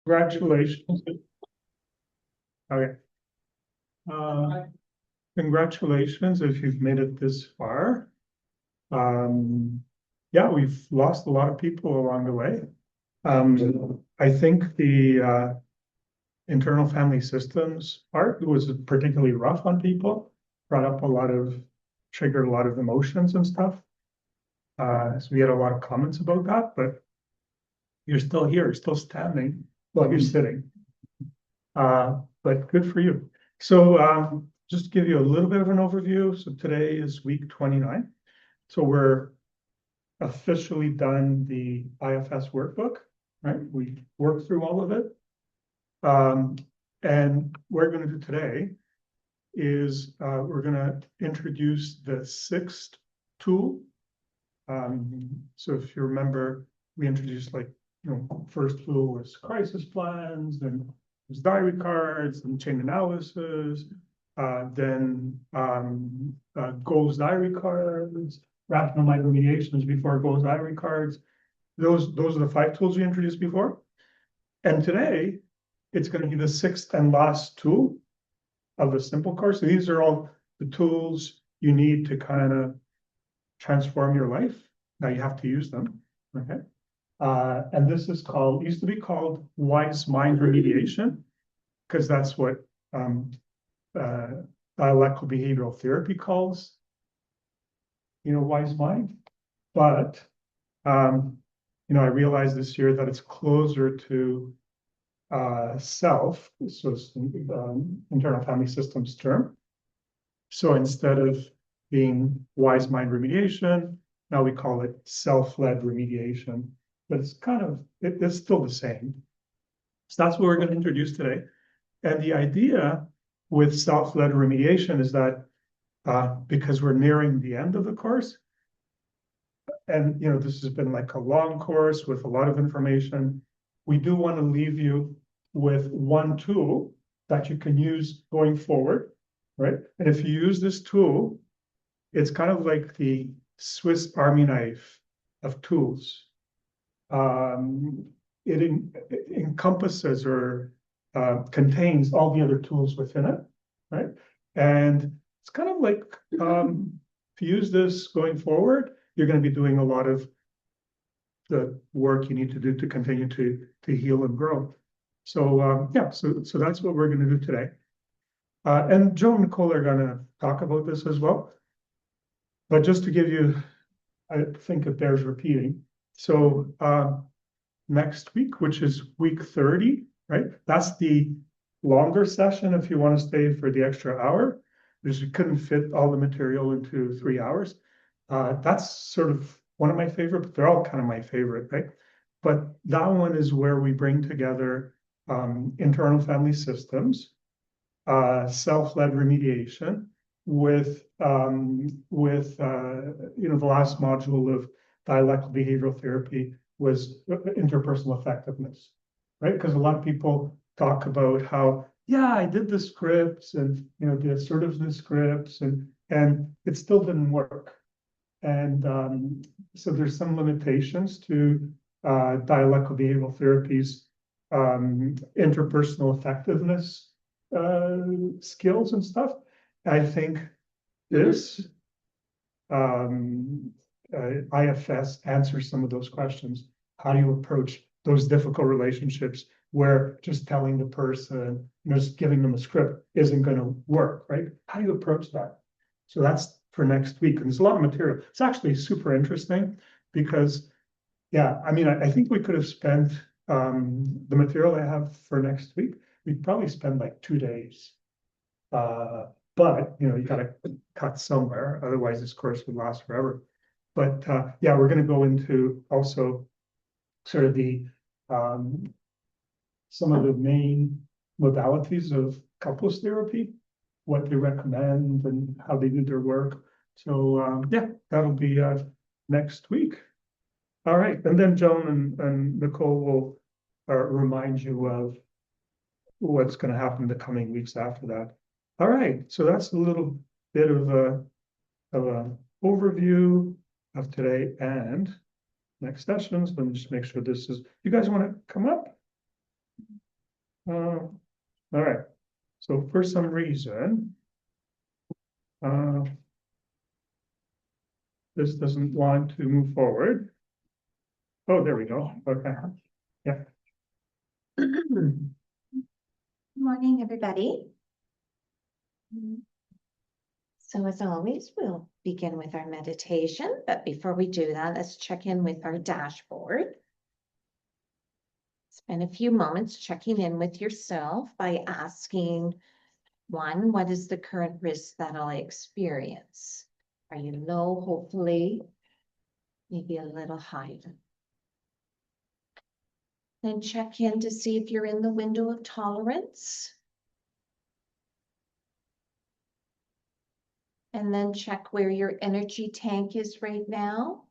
Congratulations. Okay. Congratulations if you've made it this far. Yeah, we've lost a lot of people along the way. I think the internal family systems part was particularly rough on people, triggered a lot of emotions and stuff. So we had a lot of comments about that, but you're still here, still standing while you're sitting. But good for you. So just to give you a little bit of an overview. So today is week 29. So we're officially done the IFS workbook, right? We worked through all of it. And what we're going to do today is we're going to introduce the sixth tool. So if you remember, we introduced first tool was crisis plans, then there's diary cards and chain analysis, then goals diary cards, rational mind remediations before goals diary cards. Those are the 5 tools we introduced before. And today, it's going to be the 6th and last tool of the simple course. So these are all the tools you need to kind of transform your life. Now you have to use them, okay? And this is used to be called wise mind remediation, because that's what dialectical behavioral therapy calls, wise mind. But, I realized this year that it's closer to self, so it's internal family systems term. So instead of being wise mind remediation, now we call it self-led remediation. But it's still the same. So that's what we're going to introduce today. And the idea with self-led remediation is that because we're nearing the end of the course, and this has been like a long course with a lot of information, we do want to leave you with one tool that you can use going forward, right? And if you use this tool, it's kind of like the Swiss Army knife of tools. It encompasses or contains all the other tools within it, right? And it's kind of like if you use this going forward, you're going to be doing a lot of the work you need to do to continue to heal and grow. So so that's what we're going to do today. And Joe and Nicole are going to talk about this as well. But just to give you, I think it bears repeating. So next week, which is week 30, right? That's the longer session if you want to stay for the extra hour, because we couldn't fit all the material into 3 hours. That's sort of one of my favorite, but they're all kind of my favorite, right? But that one is where we bring together internal family systems, self-led remediation with the last module of dialectical behavioral therapy was interpersonal effectiveness, right? Because a lot of people talk about how, yeah, I did the scripts and the assertiveness scripts and it still didn't work. And so there's some limitations to dialectical behavioral therapies, interpersonal effectiveness skills and stuff. I think this IFS answers some of those questions. How do you approach those difficult relationships where just telling the person, just giving them a script isn't going to work, right? How do you approach that? So that's for next week. And there's a lot of material. It's actually super interesting because, yeah, I mean, I think we could have spent the material I have for next week. We'd probably spend like 2 days. But you got to cut somewhere, otherwise this course would last forever. But yeah, we're going to go into also sort of the some of the main modalities of couples therapy, what they recommend and how they do their work. So yeah, that'll be next week. All right, and then Joan and Nicole will remind you of what's going to happen in the coming weeks after that. All right, so that's a little bit of an overview of today and next sessions. Let me just make sure this is, you guys want to come up? All right, so for some reason, this doesn't want to move forward. Oh, there we go. Okay. Yeah. Good morning, everybody. So as always, we'll begin with our meditation, but before we do that, let's check in with our dashboard. Spend a few moments checking in with yourself by asking, one, what is the current risk that I'll experience? Are you low, hopefully, maybe a little higher? Then check in to see if you're in the window of tolerance. And then check where your energy tank is right now.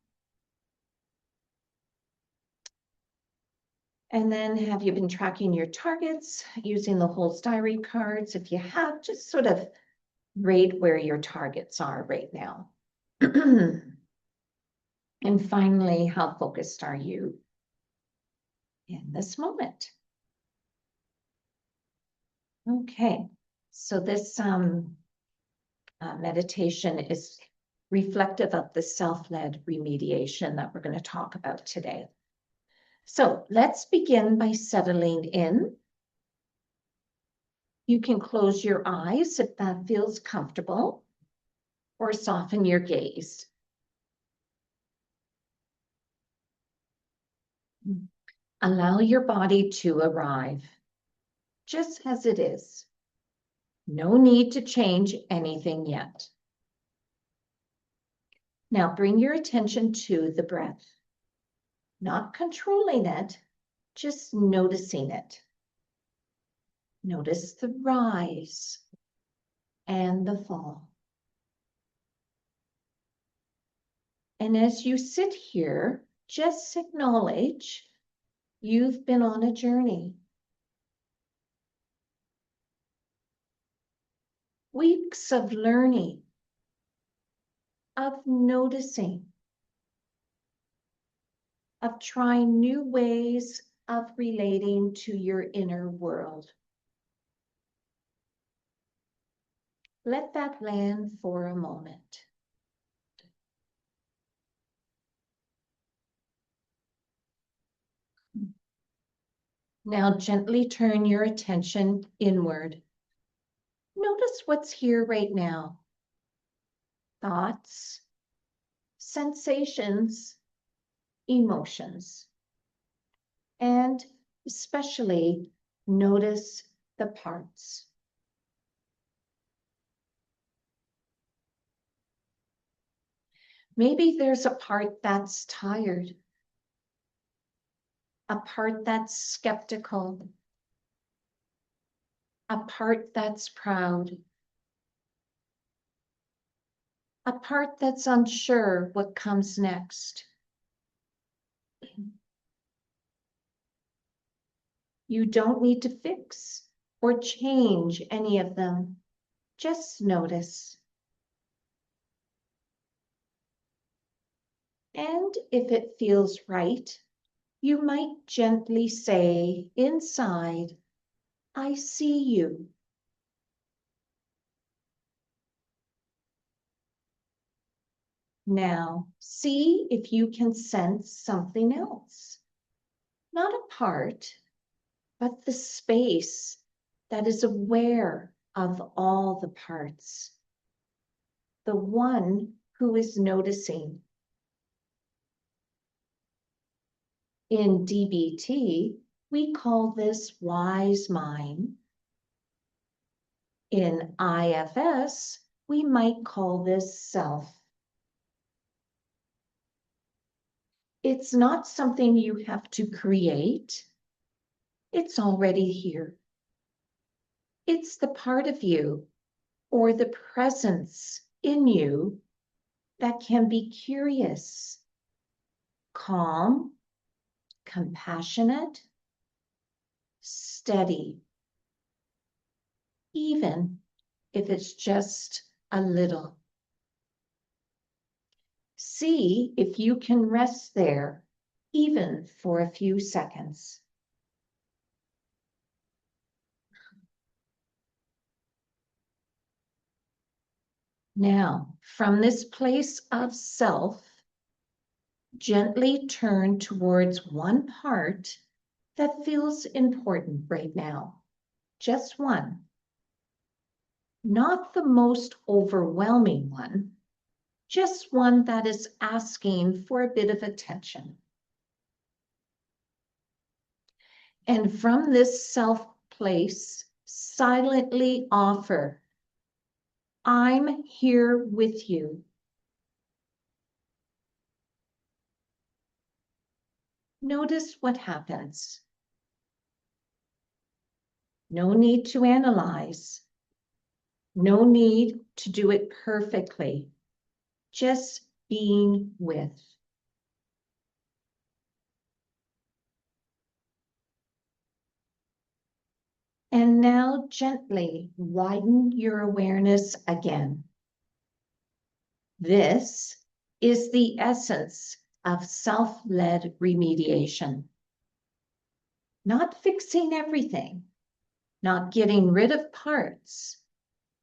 And then have you been tracking your targets using the Holst Diary cards? If you have, just sort of rate where your targets are right now. And finally, how focused are you in this moment? Okay, so this meditation is reflective of the self-led remediation that we're going to talk about today. So let's begin by settling in. You can close your eyes if that feels comfortable, or soften your gaze. Allow your body to arrive, just as it is. No need to change anything yet. Now bring your attention to the breath, not controlling it, just noticing it. Notice the rise and the fall. And as you sit here, just acknowledge you've been on a journey. Weeks of learning, of noticing, of trying new ways of relating to your inner world. Let that land for a moment. Now gently turn your attention inward. Notice what's here right now. Thoughts, sensations, emotions. And especially notice the parts. Maybe there's a part that's tired, a part that's skeptical, a part that's proud, a part that's unsure what comes next. You don't need to fix or change any of them. Just notice. And if it feels right, you might gently say inside, I see you. Now, see if you can sense something else. Not a part, but the space that is aware of all the parts. The one who is noticing. In DBT, we call this wise mind. In IFS, we might call this self. It's not something you have to create. It's already here. It's the part of you or the presence in you that can be curious, calm, compassionate, steady, even if it's just a little. See if you can rest there, even for a few seconds. Now, from this place of self, gently turn towards one part that feels important right now. Just one. Not the most overwhelming one, just one that is asking for a bit of attention. And from this self place, silently offer, I'm here with you. Notice what happens. No need to analyze. No need to do it perfectly. Just being with. And now gently widen your awareness again. This is the essence of self-led remediation. Not fixing everything, not getting rid of parts,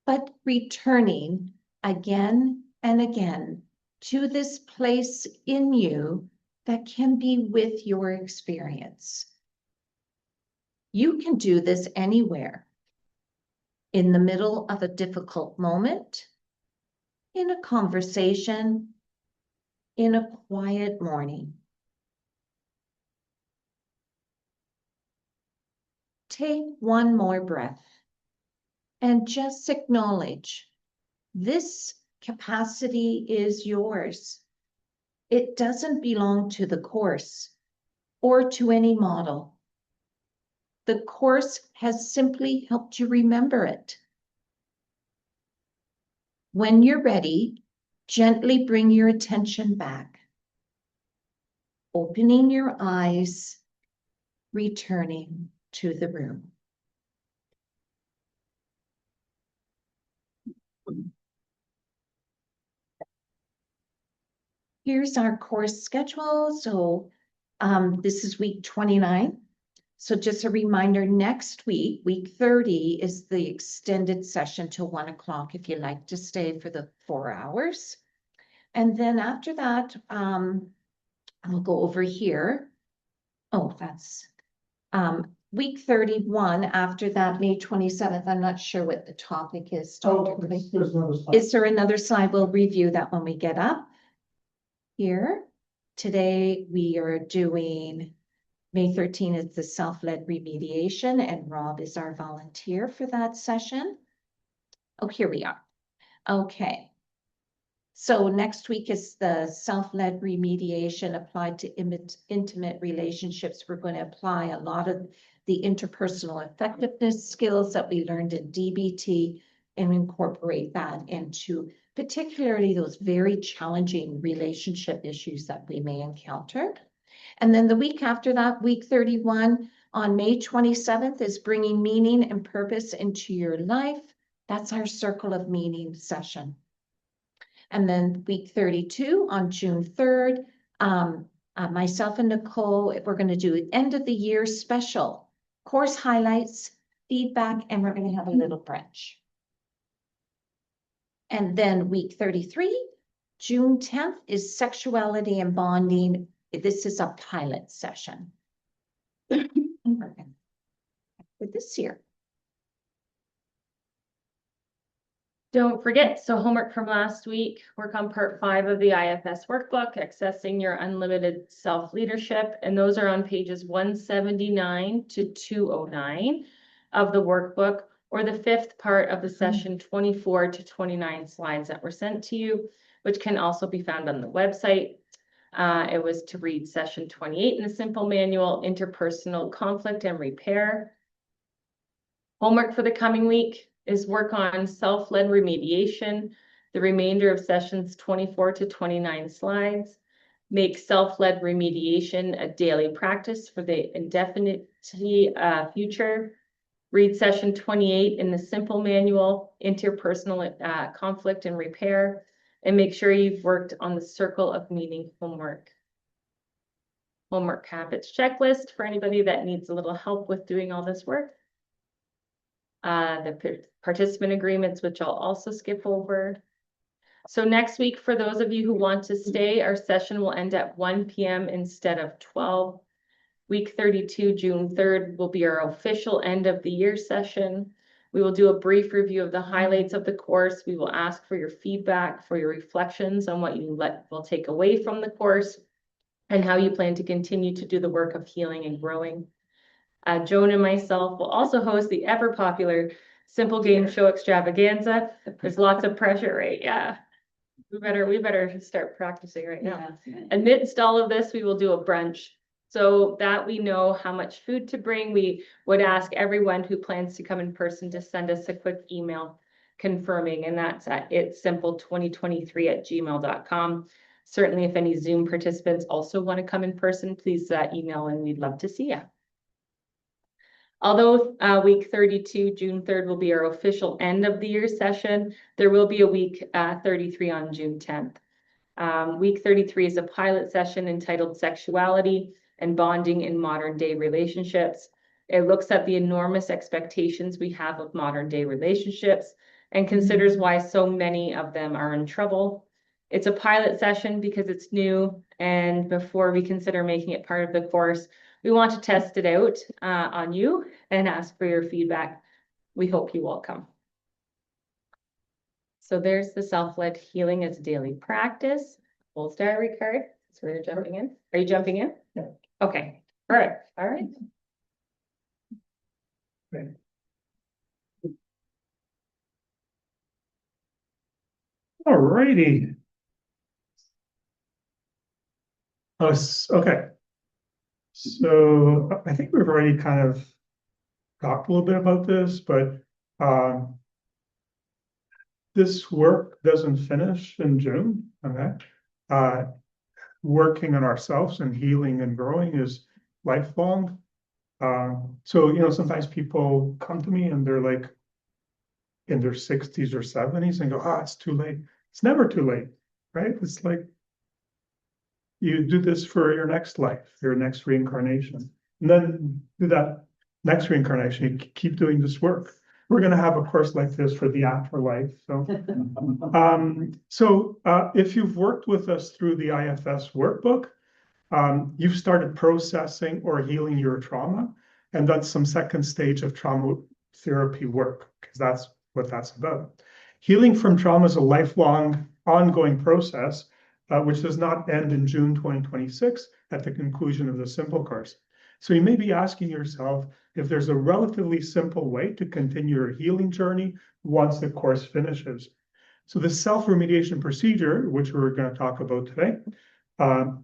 but returning again and again to this place in you that can be with your experience. You can do this anywhere, in the middle of a difficult moment, in a conversation, in a quiet morning. Take one more breath and just acknowledge this capacity is yours. It doesn't belong to the course or to any model. The course has simply helped you remember it. When you're ready, gently bring your attention back, opening your eyes, returning to the room. Here's our course schedule. So this is week 29. So just a reminder, next week, week 30 is the extended session till 1 o'clock if you'd like to stay for the 4 hours. And then after that, I'll go over here. Oh, that's week 31. After that, May 27th. I'm not sure what the topic is. Oh, there's another slide. Is there another slide? We'll review that when we get up here. Today, we are doing May 13 is the self-led remediation, and Rob is our volunteer for that session. Oh, here we are. Okay. So next week is the self-led remediation applied to intimate relationships. We're going to apply a lot of the interpersonal effectiveness skills that we learned in DBT and incorporate that into particularly those very challenging relationship issues that we may encounter. And then the week after that, week 31, on May 27th, is bringing meaning and purpose into your life. That's our Circle of Meaning session. And then week 32 on June 3rd, myself and Nicole, we're going to do end of the year special course highlights, feedback, and we're going to have a little brunch. And then week 33, June 10th, is sexuality and bonding. This is a pilot session for this year. Don't forget, so homework from last week, work on part 5 of the IFS workbook, accessing your unlimited self-leadership. And those are on pages 179 to 209 of the workbook, or the 5th part of the session 24 to 29 slides that were sent to you, which can also be found on the website. It was to read session 28 in the simple manual, interpersonal conflict and repair. Homework for the coming week is work on self-led remediation, the remainder of sessions 24 to 29 slides. Make self-led remediation a daily practice for the indefinite future. Read session 28 in the simple manual, interpersonal conflict and repair, and make sure you've worked on the Circle of Meaning homework. Homework habits checklist for anybody that needs a little help with doing all this work. The participant agreements, which I'll also skip over. So next week, for those of you who want to stay, our session will end at 1 p.m. instead of 12. Week 32, June 3rd, will be our official end of the year session. We will do a brief review of the highlights of the course. We will ask for your feedback, for your reflections on what you will take away from the course, and how you plan to continue to do the work of healing and growing. Joan and myself will also host the ever popular Simple Game Show Extravaganza. There's lots of pressure, right? Yeah. We better start practicing right now. Amidst all of this, we will do a brunch so that we know how much food to bring. We would ask everyone who plans to come in person to send us a quick email confirming, and that's at itsimple2023@gmail.com. Certainly, if any Zoom participants also want to come in person, please email and we'd love to see you. Although week 32, June 3rd, will be our official end of the year session, there will be a week 33 on June 10th. Week 33 is a pilot session entitled Sexuality and Bonding in Modern Day Relationships. It looks at the enormous expectations we have of modern day relationships and considers why so many of them are in trouble. It's a pilot session because it's new, and before we consider making it part of the course, we want to test it out on you and ask for your feedback. We hope you all come. So there's the self-led healing as daily practice. Fool's diary card. So we're jumping in. Are you jumping in? Yeah. Okay. All right. All right. Right. All righty. Oh, okay. So I think we've already kind of talked a little bit about this, but this work doesn't finish in June. Okay. Working on ourselves and healing and growing is lifelong. So, sometimes people come to me and they're like in their 60s or 70s and go, it's too late. It's never too late, right? It's like you do this for your next life, your next reincarnation. And then do that next reincarnation, you keep doing this work. We're going to have a course like this for the afterlife. So, if you've worked with us through the IFS workbook, you've started processing or healing your trauma, and that's some second stage of trauma therapy work, because that's what that's about. Healing from trauma is a lifelong, ongoing process, which does not end in June 2026 at the conclusion of the Simple course. So you may be asking yourself if there's a relatively simple way to continue your healing journey once the course finishes. So the self-remediation procedure, which we're going to talk about today,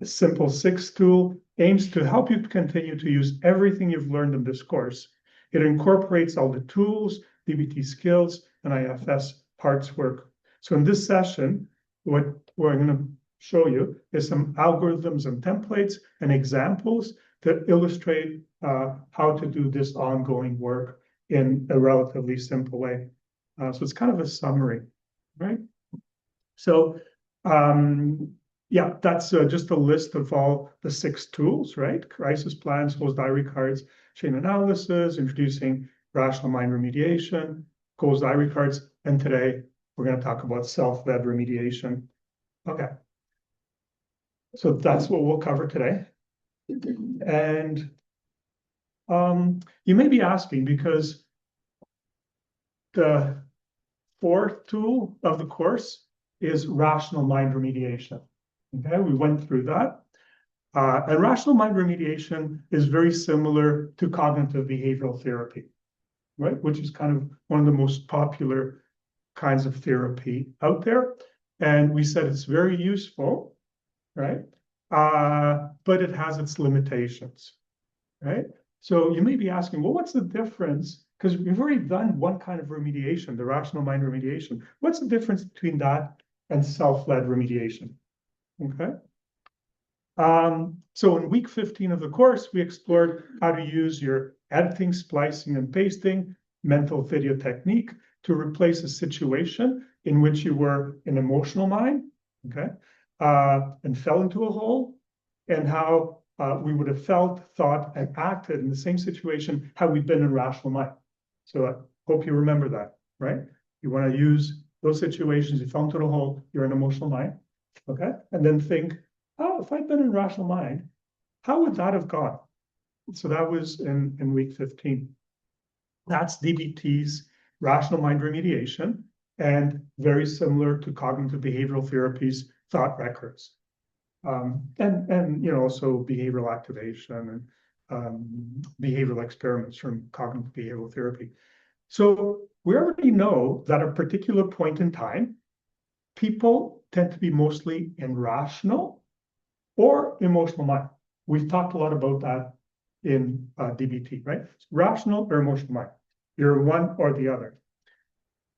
Simple 6 tool, aims to help you continue to use everything you've learned in this course. It incorporates all the tools, DBT skills, and IFS parts work. So in this session, what we're going to show you is some algorithms and templates and examples that illustrate how to do this ongoing work in a relatively simple way. So it's kind of a summary, right? So that's just a list of all the 6 tools, right? Crisis plans, goals diary cards, chain analysis, introducing rational mind remediation, goals diary cards, and today we're going to talk about self-led remediation. Okay. So that's what we'll cover today. And you may be asking, because the 4th tool of the course is rational mind remediation. Okay, we went through that. And rational mind remediation is very similar to cognitive behavioral therapy, right? Which is kind of one of the most popular kinds of therapy out there. And we said it's very useful, right? But it has its limitations, right? So you may be asking, well, what's the difference? Because we've already done one kind of remediation, the rational mind remediation. What's the difference between that and self-led remediation? Okay. So in week 15 of the course, we explored how to use your editing, splicing, and pasting mental video technique to replace a situation in which you were an emotional mind, okay, and fell into a hole, and how we would have felt, thought, and acted in the same situation had we been in rational mind. So I hope you remember that, right? You want to use those situations, you fell into the hole, you're in emotional mind, okay? And then think, oh, if I'd been in rational mind, how would that have gone? So that was in week 15. That's DBT's rational mind remediation, and very similar to cognitive behavioral therapy's thought records. And also behavioral activation and behavioral experiments from cognitive behavioral therapy. So we already know that at a particular point in time, people tend to be mostly in rational or emotional mind. We've talked a lot about that in DBT, right? Rational or emotional mind. You're one or the other.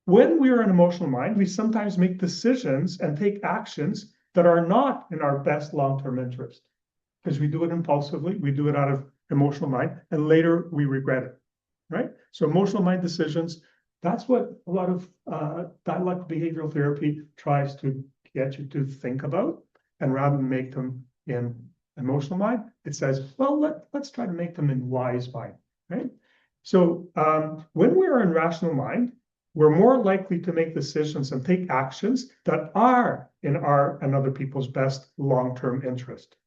When we are in emotional mind, we sometimes make decisions and take actions that are not in our best long-term interest, because we do it impulsively, we do it out of emotional mind, and later we regret it, right? So emotional mind decisions, that's what a lot of dialectical behavioral therapy tries to get you to think about. And rather than make them in emotional mind, it says, well, let's try to make them in wise mind, right? So when we are in rational mind, we're more likely to make decisions and take actions that are in our and other people's best long-term interest.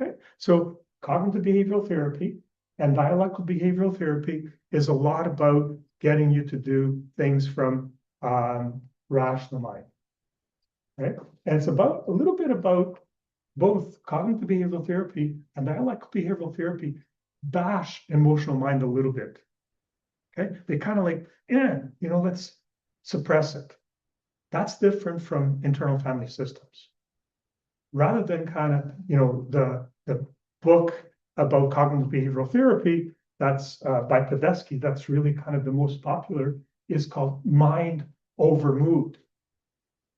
Okay? So cognitive behavioral therapy and dialectical behavioral therapy is a lot about getting you to do things from rational mind. Right? And it's about a little bit about both cognitive behavioral therapy and dialectical behavioral therapy bash emotional mind a little bit. Okay, they kind of like, let's suppress it. That's different from internal family systems. Rather than kind of, the book about cognitive behavioral therapy, that's by Tedeschi, that's really kind of the most popular, is called Mind Over Mood,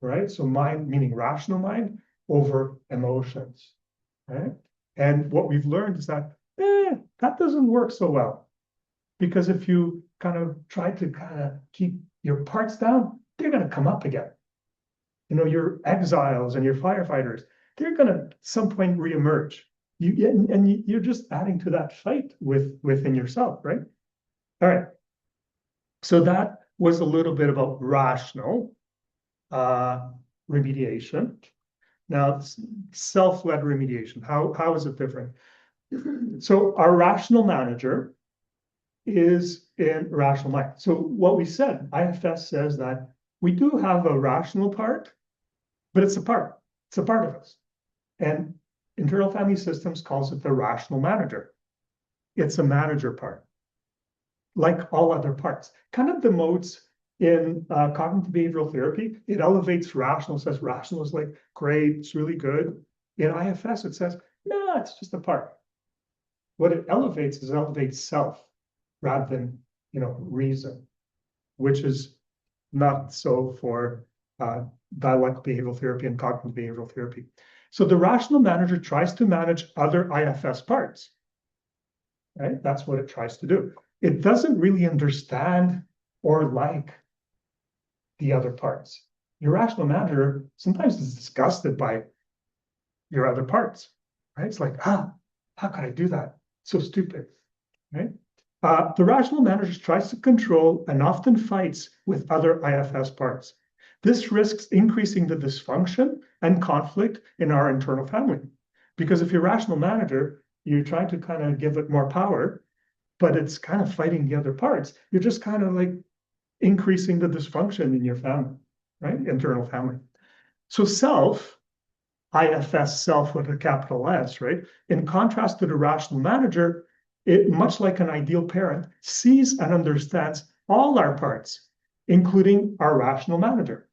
right? So mind meaning rational mind over emotions, right? And what we've learned is that, that doesn't work so well. Because if you kind of try to kind of keep your parts down, they're going to come up again. Your exiles and your firefighters, they're going to at some point reemerge. You're just adding to that fight within yourself, right? All right. So that was a little bit about rational remediation. Now, self-led remediation, how is it different? So our rational manager is in rational mind. So what we said, IFS says that we do have a rational part, but it's a part of us. And internal family systems calls it the rational manager. It's a manager part, like all other parts. Kind of the modes in cognitive behavioral therapy, it elevates rational, says rational is like, great, it's really good. In IFS, it says, no, it's just a part. What it elevates is it elevates self, rather than, reason, which is not so for dialectical behavioral therapy and cognitive behavioral therapy. So the rational manager tries to manage other IFS parts, right? That's what it tries to do. It doesn't really understand or like the other parts. Your rational manager sometimes is disgusted by your other parts, right? It's like, how could I do that? So stupid, right? The rational manager tries to control and often fights with other IFS parts. This risks increasing the dysfunction and conflict in our internal family. Because if you're a rational manager, you're trying to kind of give it more power, but it's kind of fighting the other parts. You're just kind of like increasing the dysfunction in your family, right? Internal family. So self, IFS self with a capital S, right? In contrast to the rational manager, it, much like an ideal parent, sees and understands all our parts, including our rational manager.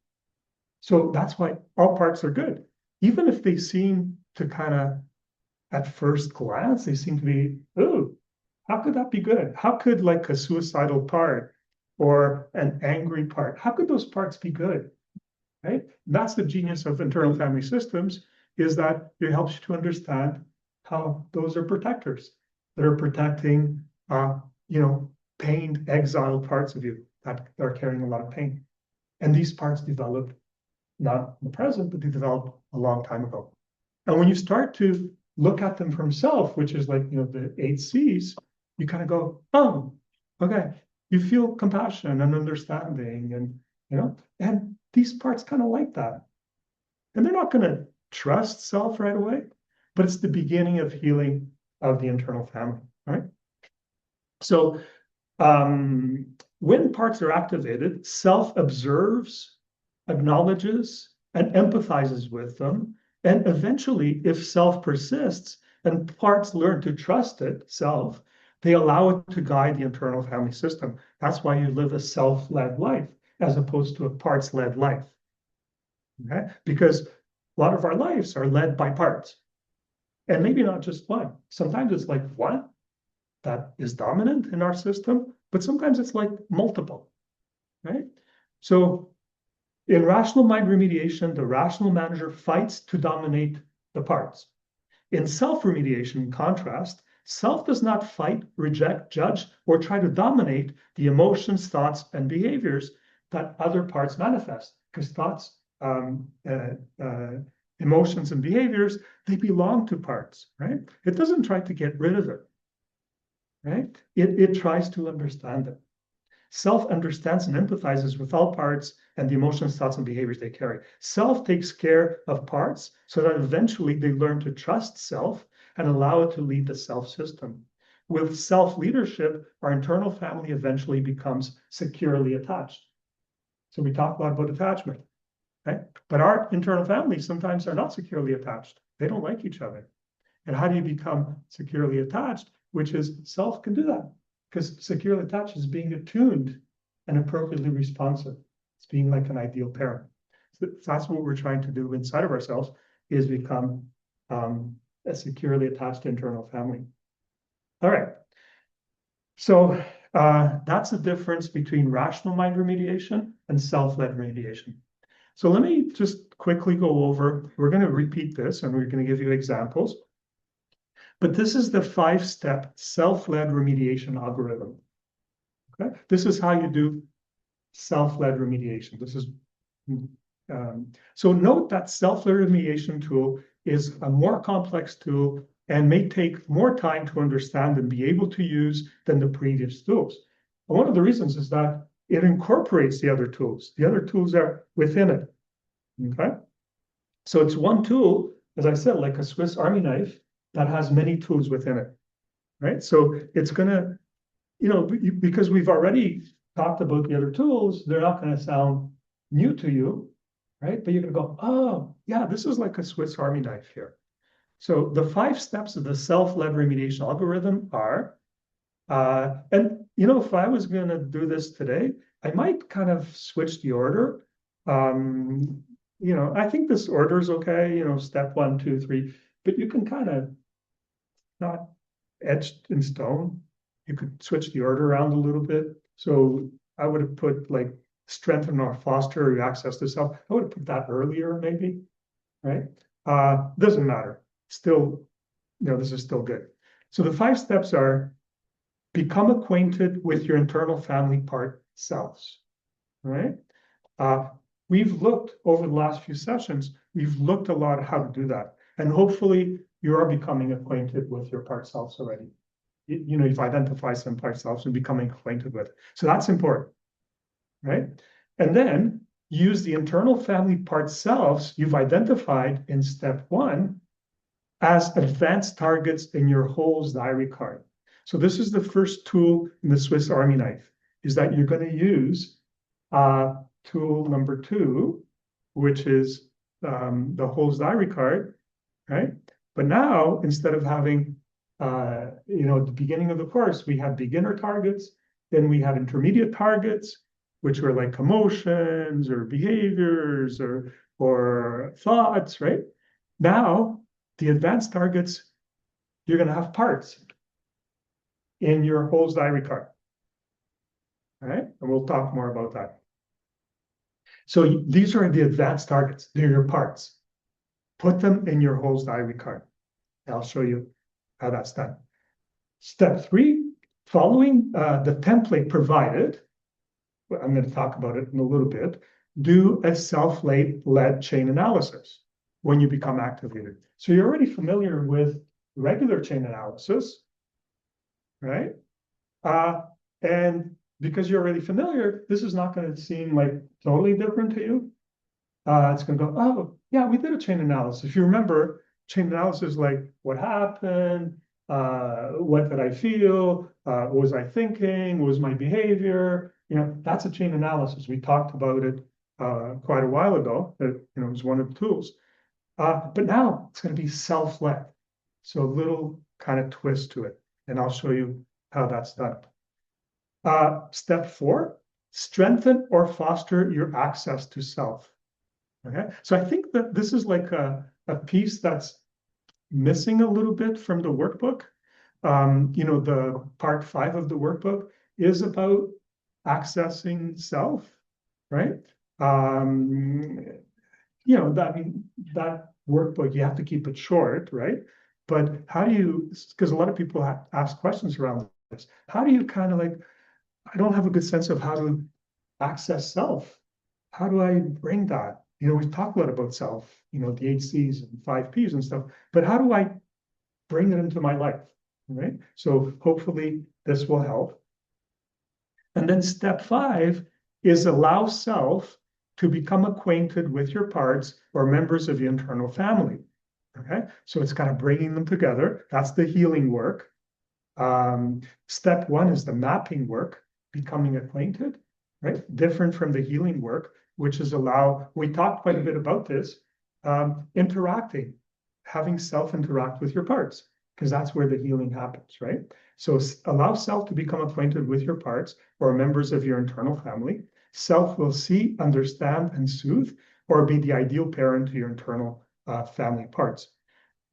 So that's why all parts are good. Even if they seem to kind of, at first glance, they seem to be, oh, how could that be good? How could like a suicidal part or an angry part, how could those parts be good, right? That's the genius of internal family systems, is that it helps you to understand how those are protectors. They're protecting, pained, exiled parts of you that are carrying a lot of pain. And these parts developed not in the present, but they developed a long time ago. And when you start to look at them from self, which is like, the 8 C's, you kind of go, oh, okay. You feel compassion and understanding and these parts kind of like that. And they're not going to trust self right away, but it's the beginning of healing of the internal family, right? So when parts are activated, self observes, acknowledges, and empathizes with them. And eventually, if self persists and parts learn to trust it, self, they allow it to guide the internal family system. That's why you live a self-led life as opposed to a parts-led life. Okay? Because a lot of our lives are led by parts. And maybe not just one. Sometimes it's like one that is dominant in our system, but sometimes it's like multiple, right? So in rational mind remediation, the rational manager fights to dominate the parts. In self-remediation, in contrast, self does not fight, reject, judge, or try to dominate the emotions, thoughts, and behaviors that other parts manifest. Because thoughts, emotions, and behaviors, they belong to parts, right? It doesn't try to get rid of it, right? It tries to understand them. Self understands and empathizes with all parts and the emotions, thoughts, and behaviors they carry. Self takes care of parts so that eventually they learn to trust self and allow it to lead the self system. With self leadership, our internal family eventually becomes securely attached. So we talk a lot about attachment, right? But our internal families sometimes are not securely attached. They don't like each other. And how do you become securely attached? Which is self can do that. Because securely attached is being attuned and appropriately responsive. It's being like an ideal parent. So that's what we're trying to do inside of ourselves, is become a securely attached internal family. All right. So that's the difference between rational mind remediation and self-led remediation. So let me just quickly go over, we're going to repeat this and we're going to give you examples. But this is the 5-step self-led remediation algorithm. Okay, this is how you do self-led remediation. This is so note that self-led remediation tool is a more complex tool and may take more time to understand and be able to use than the previous tools. And one of the reasons is that it incorporates the other tools. The other tools are within it. Okay, so it's one tool, as I said, like a Swiss Army knife that has many tools within it, right? So it's going to, because we've already talked about the other tools, they're not going to sound new to you, right? But you're going to go, oh, yeah, this is like a Swiss Army knife here. So the 5 steps of the self-led remediation algorithm are, and if I was going to do this today, I might kind of switch the order. I think this order is okay, step 1, 2, 3, but you can kind of not etched in stone. You could switch the order around a little bit. So I would have put like strengthen or foster your access to self. I would have put that earlier, maybe, right? Doesn't matter. Still, this is still good. So the 5 steps are: become acquainted with your internal family part selves, right? We've looked over the last few sessions, we've looked a lot at how to do that. And hopefully you are becoming acquainted with your part selves already. You've identified some part selves and becoming acquainted with it. So that's important, right? And then use the internal family part selves you've identified in step 1 as advanced targets in your Hol's diary card. So this is the first tool in the Swiss Army knife, is that you're going to use tool number 2, which is the Hol's diary card, right? But now, instead of having, at the beginning of the course, we had beginner targets, then we had intermediate targets, which were like emotions or behaviors or thoughts, right? Now, the advanced targets, you're going to have parts in your Hol's diary card, all right? And we'll talk more about that. So these are the advanced targets. They're your parts. Put them in your Hol's diary card. I'll show you how that's done. Step 3, following the template provided, I'm going to talk about it in a little bit, do a self-led chain analysis when you become activated. So you're already familiar with regular chain analysis, right? And because you're already familiar, this is not going to seem like totally different to you. It's gonna go, oh, yeah, we did a chain analysis. If you remember, chain analysis, like what happened, what did I feel, what was I thinking, what was my behavior? That's a chain analysis. We talked about it quite a while ago. That it was one of the tools. But now it's going to be self-led. So a little kind of twist to it, and I'll show you how that's done. Step 4, strengthen or foster your access to self. Okay, so I think that this is like a piece that's missing a little bit from the workbook. The part 5 of the workbook is about accessing self, right? That workbook, you have to keep it short, right? But how do you, because a lot of people ask questions around this, how do you kind of like, I don't have a good sense of how to access self. How do I bring that? We've talked a lot about self, the 8 C's and 5 P's and stuff, but how do I bring it into my life, right? So hopefully this will help. And then step 5 is allow self to become acquainted with your parts or members of your internal family. Okay, so it's kind of bringing them together. That's the healing work. Step 1 is the mapping work, becoming acquainted, right? Different from the healing work, which is we talked quite a bit about this, interacting, having self interact with your parts, because that's where the healing happens, right? So allow self to become acquainted with your parts or members of your internal family. Self will see, understand, and soothe, or be the ideal parent to your internal family parts.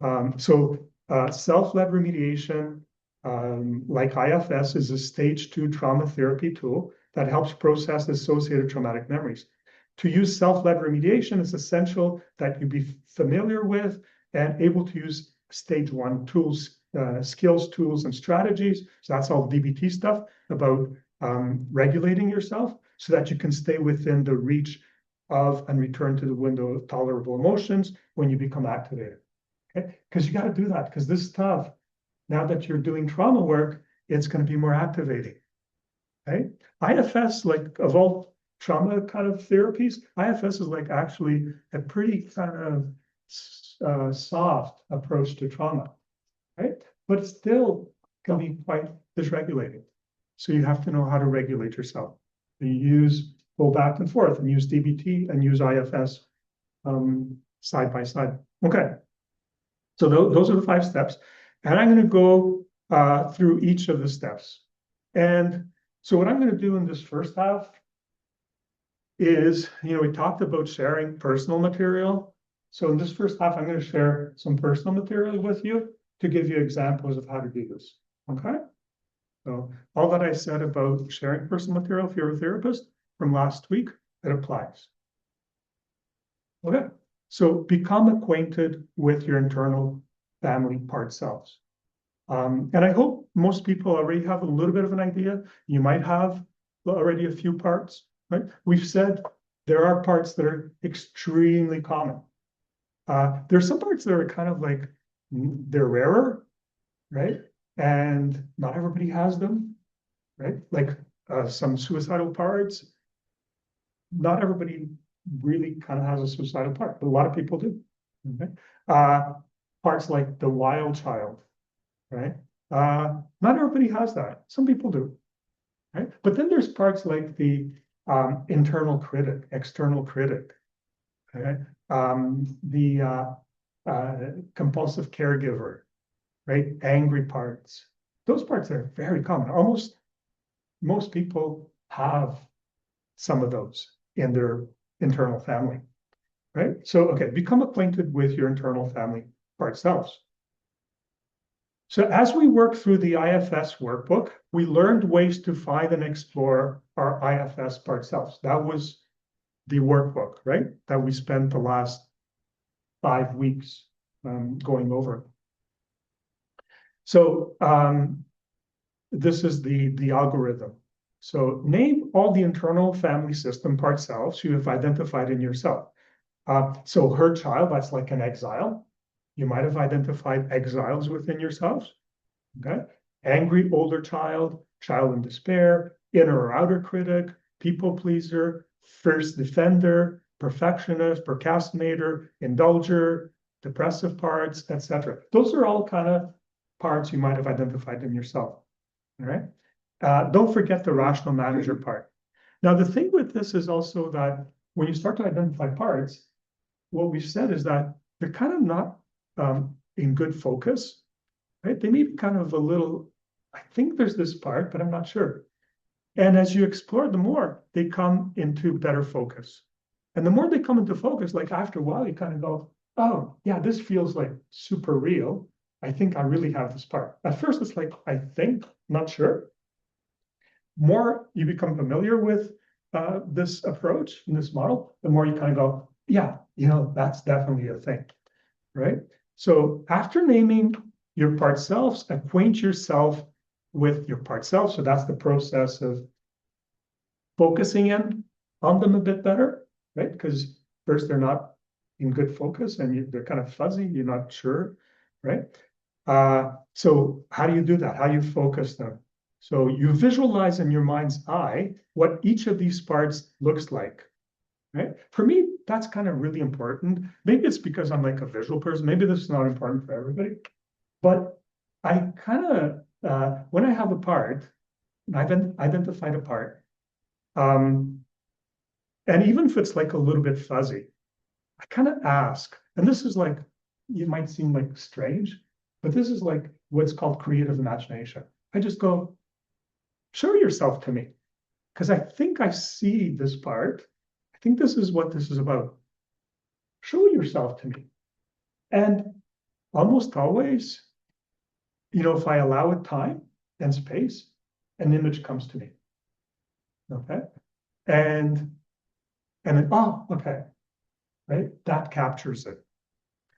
Self-led remediation, like IFS, is a stage 2 trauma therapy tool that helps process associated traumatic memories. To use self-led remediation, it's essential that you be familiar with and able to use stage 1 tools, skills, tools, and strategies. So that's all DBT stuff about regulating yourself so that you can stay within the reach of and return to the window of tolerable emotions when you become activated. Okay, because you got to do that, because this stuff, now that you're doing trauma work, it's going to be more activating. Okay, IFS, like of all trauma kind of therapies, IFS is like actually a pretty kind of soft approach to trauma, right? But it still can be quite dysregulating. So you have to know how to regulate yourself. You go back and forth and use DBT and use IFS side by side. Okay, so those are the 5 steps. And I'm going to go through each of the steps. And so what I'm going to do in this first half is, we talked about sharing personal material. So in this first half, I'm going to share some personal material with you to give you examples of how to do this. Okay? So all that I said about sharing personal material, if you're a therapist, from last week, it applies. Okay, so become acquainted with your internal family part selves. And I hope most people already have a little bit of an idea. You might have already a few parts, right? We've said there are parts that are extremely common. There's some parts that are kind of like, they're rarer, right? And not everybody has them, right? Like some suicidal parts, not everybody really kind of has a suicidal part, but a lot of people do. Okay? Parts like the wild child, right? Not everybody has that. Some people do, right? But then there's parts like the internal critic, external critic, okay? The compulsive caregiver, right? Angry parts. Those parts are very common. Almost most people have some of those in their internal family, right? So, okay, become acquainted with your internal family part selves. So as we work through the IFS workbook, we learned ways to find and explore our IFS part selves. That was the workbook, right? That we spent the last 5 weeks going over. So this is the algorithm. So name all the internal family system part selves you have identified in yourself. So hurt child, that's like an exile. You might have identified exiles within yourselves. Okay. Angry older child, child in despair, inner or outer critic, people pleaser, fierce defender, perfectionist, procrastinator, indulger, depressive parts, etc. Those are all kind of parts you might have identified in yourself. All right. Don't forget the rational manager part. Now, the thing with this is also that when you start to identify parts, what we've said is that they're kind of not in good focus, right? They may be kind of a little, I think there's this part, but I'm not sure. And as you explore them more, they come into better focus. And the more they come into focus, like after a while, you kind of go, oh, yeah, this feels like super real. I think I really have this part. At first, it's like, I think, not sure. More you become familiar with this approach and this model, the more you kind of go, yeah, that's definitely a thing, right? So after naming your part selves, acquaint yourself with your part self. So that's the process of focusing in on them a bit better, right? Because first they're not in good focus and they're kind of fuzzy, you're not sure, right? So how do you do that? How do you focus them? So you visualize in your mind's eye what each of these parts looks like, right? For me, that's kind of really important. Maybe it's because I'm like a visual person. Maybe this is not important for everybody. But I kind of, when I have a part, I've identified a part, and even if it's like a little bit fuzzy, I kind of ask, and this is like, it might seem like strange, but this is like what's called creative imagination. I just go, show yourself to me, because I think I see this part. I think this is what this is about. Show yourself to me. And almost always, if I allow it time and space, an image comes to me. Okay. And then, oh, okay. Right. That captures it.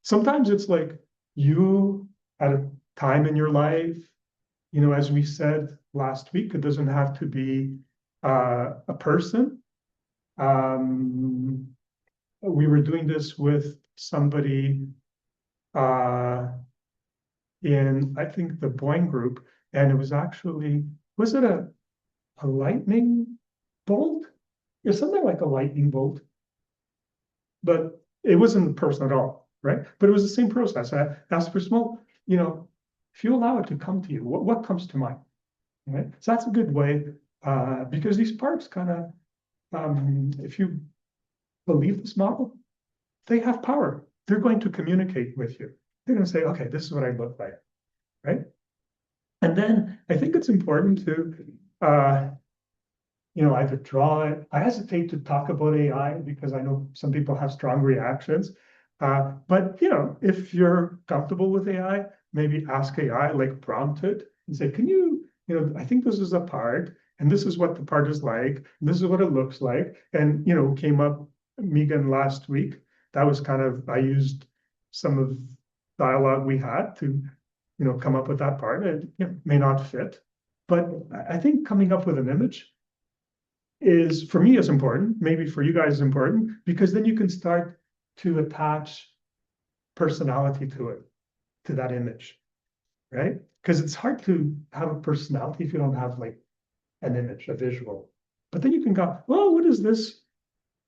Sometimes it's like you at a time in your life, as we said last week, it doesn't have to be a person. We were doing this with somebody in, I think, the Boeing group, and it was actually, was it a lightning bolt? It's something like a lightning bolt, but it wasn't a person at all, right? But it was the same process. I asked for small, if you allow it to come to you, what comes to mind, right? So that's a good way, because these parts kind of, if you believe this model, they have power. They're going to communicate with you. They're going to say, okay, this is what I look like, right? And then I think it's important to, either draw it. I hesitate to talk about AI because I know some people have strong reactions. But, if you're comfortable with AI, maybe ask AI, like prompt it and say, can you, I think this is a part, and this is what the part is like, and this is what it looks like. And, came up, Megan, last week. That was kind of, I used some of dialogue we had to, come up with that part. It may not fit, but I think coming up with an image is, for me, is important. Maybe for you guys is important, because then you can start to attach personality to it, to that image, right? Because it's hard to have a personality if you don't have like an image, a visual. But then you can go, well, what is this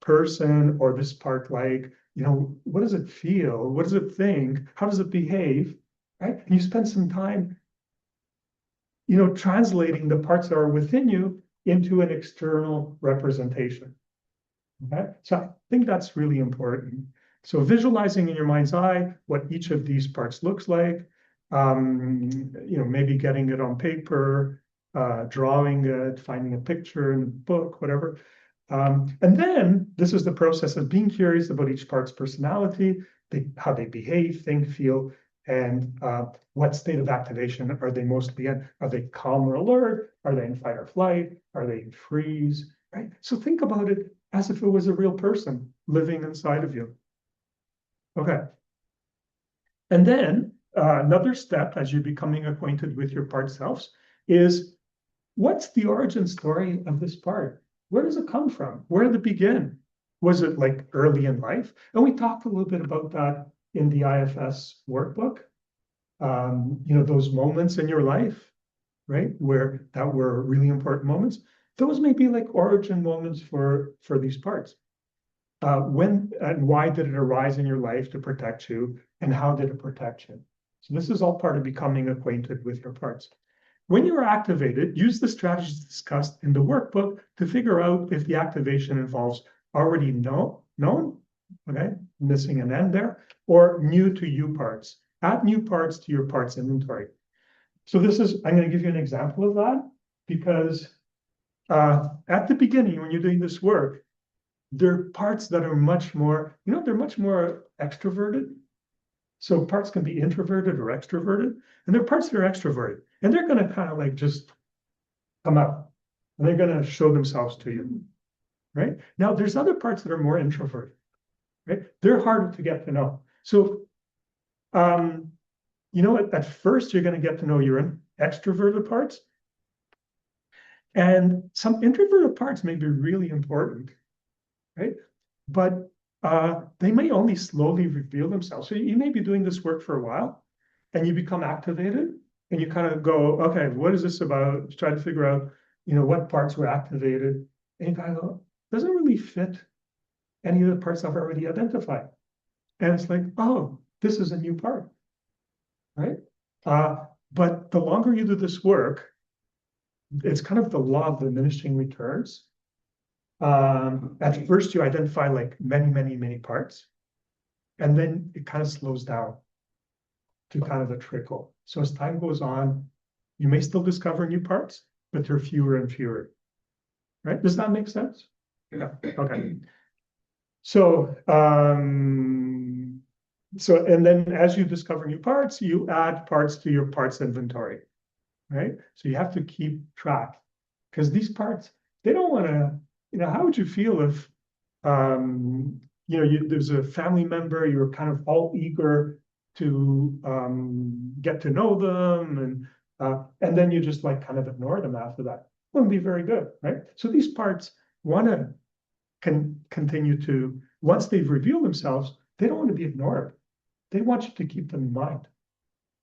person or this part like? What does it feel? What does it think? How does it behave? Right? And you spend some time, translating the parts that are within you into an external representation. Okay? So I think that's really important. So visualizing in your mind's eye what each of these parts looks like, maybe getting it on paper, drawing it, finding a picture in a book, whatever. And then this is the process of being curious about each part's personality, how they behave, think, feel, and what state of activation are they mostly in? Are they calm or alert? Are they in fight or flight? Are they in freeze? Right? So think about it as if it was a real person living inside of you. Okay. And then another step as you're becoming acquainted with your part selves is, what's the origin story of this part? Where does it come from? Where did it begin? Was it like early in life? And we talked a little bit about that in the IFS workbook. Those moments in your life, right, where that were really important moments. Those may be like origin moments for these parts. when and why did it arise in your life to protect you, and how did it protect you? So this is all part of becoming acquainted with your parts. When you are activated, use the strategies discussed in the workbook to figure out if the activation involves already known, okay, missing an N there, or new to you parts. Add new parts to your parts inventory. So this is, I'm going to give you an example of that because at the beginning, when you're doing this work, there are parts that are much more, they're much more extroverted. So parts can be introverted or extroverted, and there are parts that are extroverted, and they're going to kind of like just come out, and they're going to show themselves to you, right? Now, there's other parts that are more introverted, right? They're harder to get to know. So, at first you're going to get to know your extroverted parts, and some introverted parts may be really important, right? But they may only slowly reveal themselves. So you may be doing this work for a while and you become activated and you kind of go, okay, what is this about? Try to figure out, what parts were activated. And you kind of go, doesn't really fit any of the parts I've already identified. And it's like, oh, this is a new part, right? But the longer you do this work, it's kind of the law of diminishing returns. At first you identify like many parts, and then it kind of slows down to kind of a trickle. So as time goes on, you may still discover new parts, but they're fewer and fewer, right? Does that make sense? Yeah, okay. So, and then as you discover new parts, you add parts to your parts inventory, right? So you have to keep track because these parts, they don't want to, how would you feel if, there's a family member, you're kind of all eager to get to know them, and then you just like kind of ignore them after that. It wouldn't be very good, right? So these parts want to continue to, once they've revealed themselves, they don't want to be ignored. They want you to keep them in mind,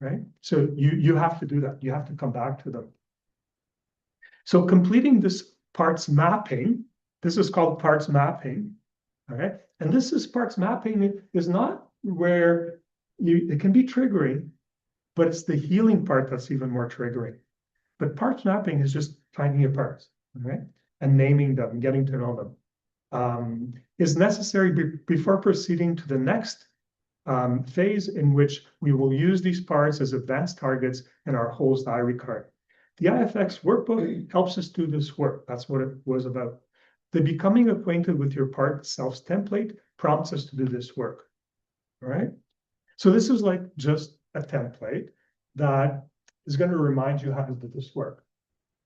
right? So you have to do that. You have to come back to them. So completing this parts mapping, this is called parts mapping, all right? And this is parts mapping is not where it can be triggering, but it's the healing part that's even more triggering. But parts mapping is just finding your parts, okay? And naming them, getting to know them. Is necessary before proceeding to the next phase in which we will use these parts as advanced targets in our whole diary card. The IFX workbook helps us do this work. That's what it was about. The becoming acquainted with your part selves template prompts us to do this work, all right? So this is like just a template that is going to remind you how to do this work,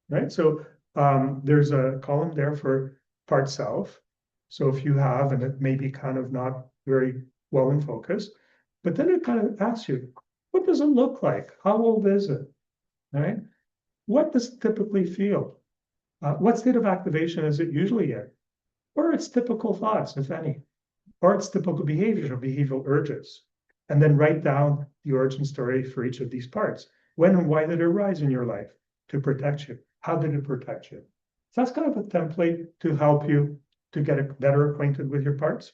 right? So there's a column there for part self. So if you have, and it may be kind of not very well in focus, but then it kind of asks you, what does it look like? How old is it, all right? What does it typically feel? What state of activation is it usually in? Or its typical thoughts, if any, or its typical behavior or behavioral urges. And then write down the origin story for each of these parts. When and why did it arise in your life to protect you? How did it protect you? So that's kind of a template to help you to get better acquainted with your parts,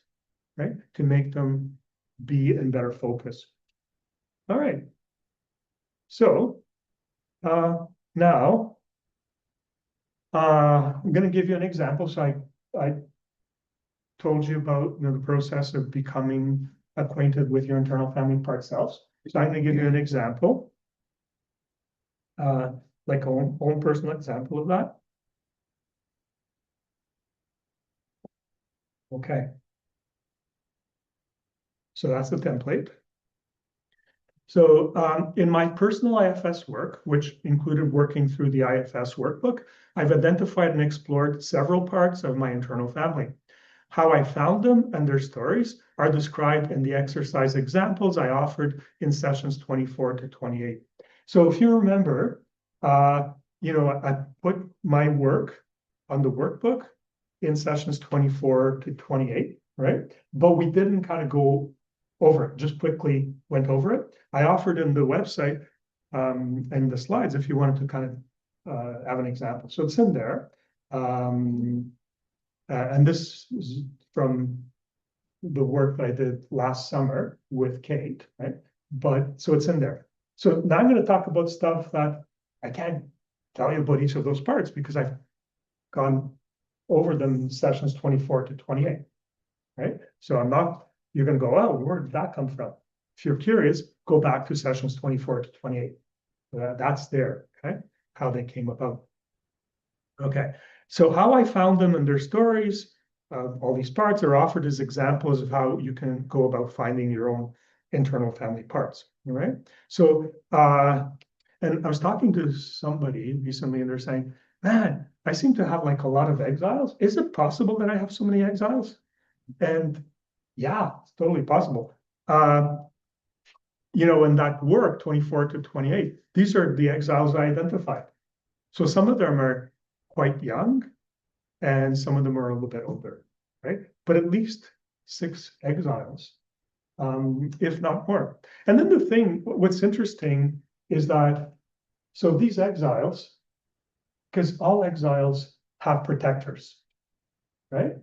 right? To make them be in better focus. All right. So now I'm going to give you an example. So I told you about the process of becoming acquainted with your internal family part selves. So I'm going to give you an example, like own personal example of that. Okay. So that's the template. So in my personal IFS work, which included working through the IFS workbook, I've identified and explored several parts of my internal family. How I found them and their stories are described in the exercise examples I offered in sessions 24 to 28. So if you remember, I put my work on the workbook in sessions 24 to 28, right? But we didn't kind of go over it, just quickly went over it. I offered in the website and the slides if you wanted to kind of have an example. So it's in there. And this is from the work that I did last summer with Kate, right? But, so it's in there. So now I'm gonna talk about stuff that I can't tell you about each of those parts because I've gone over them in sessions 24 to 28, right? So I'm not, you're gonna go, oh, where did that come from? If you're curious, go back to sessions 24 to 28. That's there, okay? How they came about. Okay, so how I found them in their stories, all these parts are offered as examples of how you can go about finding your own internal family parts, all right? So, and I was talking to somebody recently and they're saying, man, I seem to have like a lot of exiles. Is it possible that I have so many exiles? And yeah, it's totally possible. You know, in that work, 24 to 28, these are the exiles I identified. So some of them are quite young and some of them are a little bit older, right? But at least 6 exiles, if not more. And then the thing, what's interesting is that, so these exiles, because all exiles have protectors, right?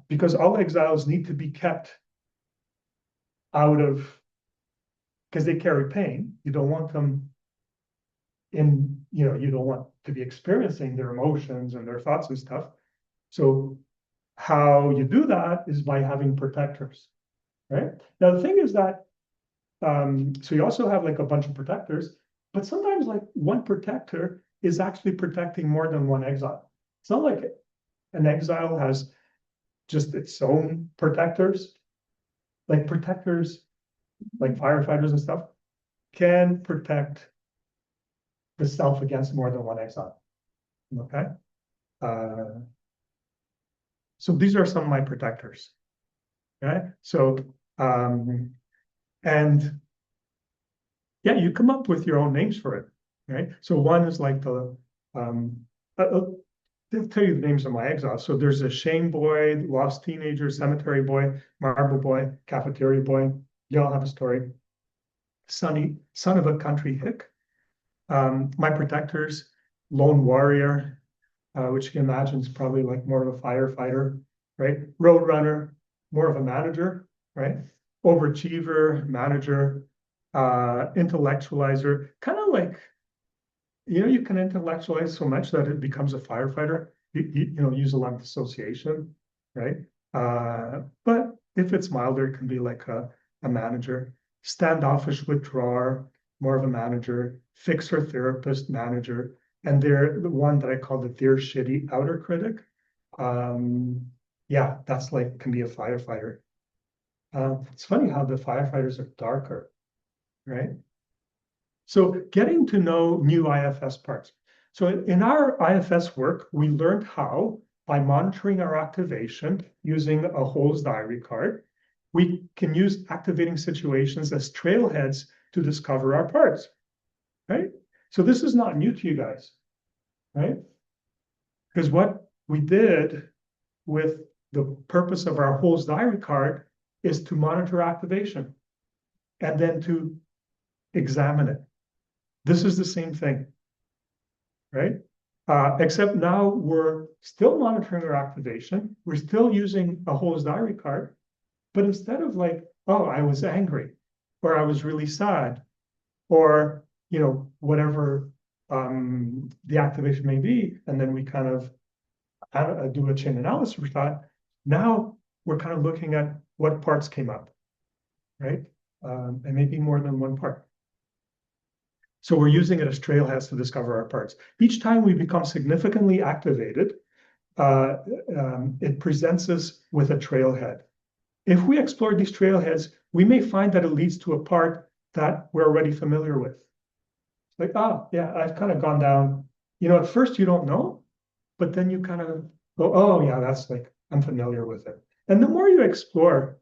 Because all exiles need to be kept out of, because they carry pain. You don't want them in, you know, you don't want to be experiencing their emotions and their thoughts and stuff. So how you do that is by having protectors, right? Now, the thing is that, so you also have like a bunch of protectors, but sometimes like one protector is actually protecting more than one exile. It's not like an exile has just its own protectors. Like protectors, like firefighters and stuff, can protect the self against more than one exile. Okay. So these are some of my protectors. Okay. So, and yeah, you come up with your own names for it. Right. So one is like the, they'll tell you the names of my exiles. So there's a shame boy, lost teenager, cemetery boy, marble boy, cafeteria boy. You all have a story. Sonny, son of a country hick. My protectors, lone warrior, which you can imagine is probably like more of a firefighter, right? Road runner, more of a manager, right? Overachiever, manager, intellectualizer, kind of like, you know, you can intellectualize so much that it becomes a firefighter. You know, use a lot of association, right? But if it's milder, it can be like a manager. Standoffish withdrawer, more of a manager. Fixer therapist, manager. And they're the one that I call the dear shitty outer critic. Yeah, that's like, can be a firefighter. It's funny how the firefighters are darker, right? So getting to know new IFS parts. So in our IFS work, we learned how, by monitoring our activation using a Hole's diary card, we can use activating situations as trailheads to discover our parts, right? So this is not new to you guys, right? Because what we did with the purpose of our Hole's diary card is to monitor activation and then to examine it. This is the same thing, right? Except now we're still monitoring our activation. We're still using a Hole's diary card, but instead of like, oh, I was angry, or I was really sad, or, you know, whatever the activation may be, and then we kind of do a chain analysis for that. Now we're kind of looking at what parts came up, right? And maybe more than one part. So we're using it as trailheads to discover our parts. Each time we become significantly activated, it presents us with a trailhead. If we explore these trailheads, we may find that it leads to a part that we're already familiar with. Like, oh, yeah, I've kind of gone down. You know, at first you don't know, but then you kind of go, oh, yeah, that's like, I'm familiar with it. And the more you explore,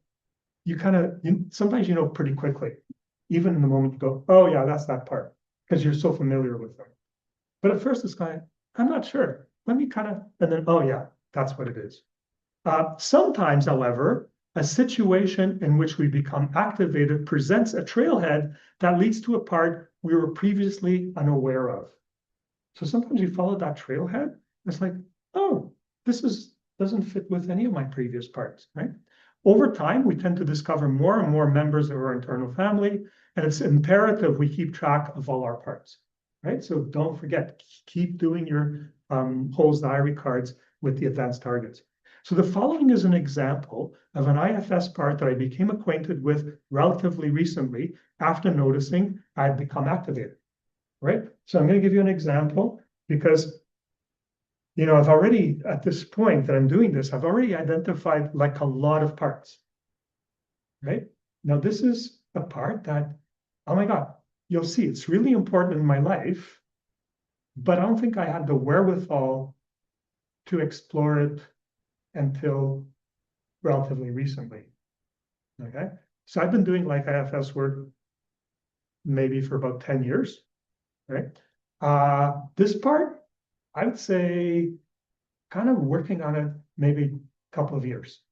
you kind of, sometimes you know pretty quickly, even in the moment you go, oh, yeah, that's that part, because you're so familiar with them. But at first it's kind of, I'm not sure. Let me kind of, and then, oh, yeah, that's what it is. Sometimes, however, a situation in which we become activated presents a trailhead that leads to a part we were previously unaware of. So sometimes you follow that trailhead, it's like, oh, this doesn't fit with any of my previous parts, right? over time, we tend to discover more and more members of our internal family, and it's imperative we keep track of all our parts, right? So don't forget, keep doing your Hole's diary cards with the advanced targets. So the following is an example of an IFS part that I became acquainted with relatively recently after noticing I had become activated, right? So I'm going to give you an example because, you know, I've already, at this point that I'm doing this, I've already identified like a lot of parts, right? Now, this is a part that, oh my God, you'll see it's really important in my life, but I don't think I had the wherewithal to explore it until relatively recently. Okay, so I've been doing like IFS work maybe for about 10 years, right? This part, I would say, kind of working on it maybe a couple of years.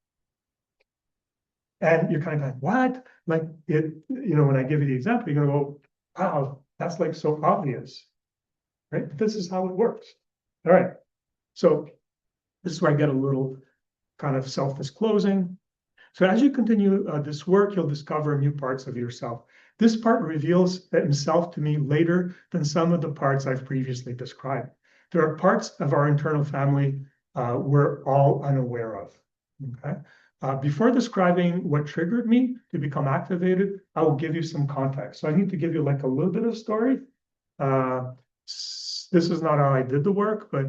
And you're kind of like, what? Like it, you know, when I give you the example, you're gonna go, wow, that's like so obvious, right? But this is how it works. All right. So this is where I get a little kind of self-disclosing. So as you continue this work, you'll discover new parts of yourself. This part reveals himself to me later than some of the parts I've previously described. There are parts of our internal family we're all unaware of. Okay. Before describing what triggered me to become activated, I will give you some context. So I need to give you like a little bit of story. This is not how I did the work, but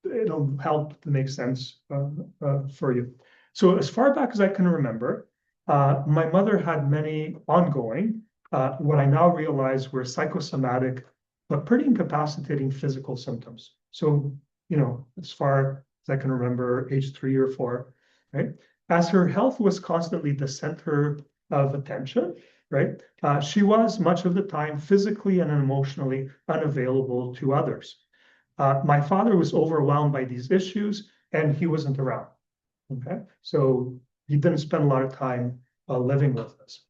it'll help to make sense for you. So as far back as I can remember, my mother had many ongoing, what I now realize were psychosomatic, but pretty incapacitating physical symptoms. So, you know, as far as I can remember, age 3 or 4, right? As her health was constantly the center of attention, right? She was much of the time physically and emotionally unavailable to others. My father was overwhelmed by these issues and he wasn't around. Okay, so he didn't spend a lot of time living with us.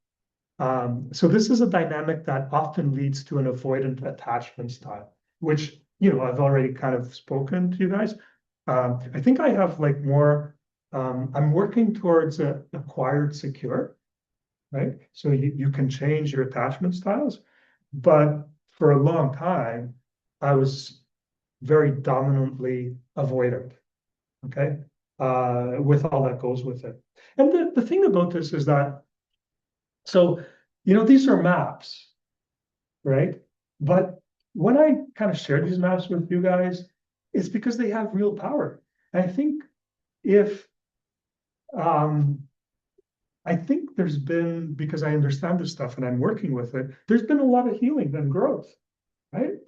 So this is a dynamic that often leads to an avoidant attachment style, which, you know, I've already kind of spoken to you guys. I think I have like more, I'm working towards a acquired secure, right? So you can change your attachment styles, but for a long time, I was very dominantly avoidant, okay? With all that goes with it. And the thing about this is that, so, you know, these are maps, right? But when I kind of share these maps with you guys, it's because they have real power. And I think if, I think there's been, because I understand this stuff and I'm working with it, there's been a lot of healing and growth, right?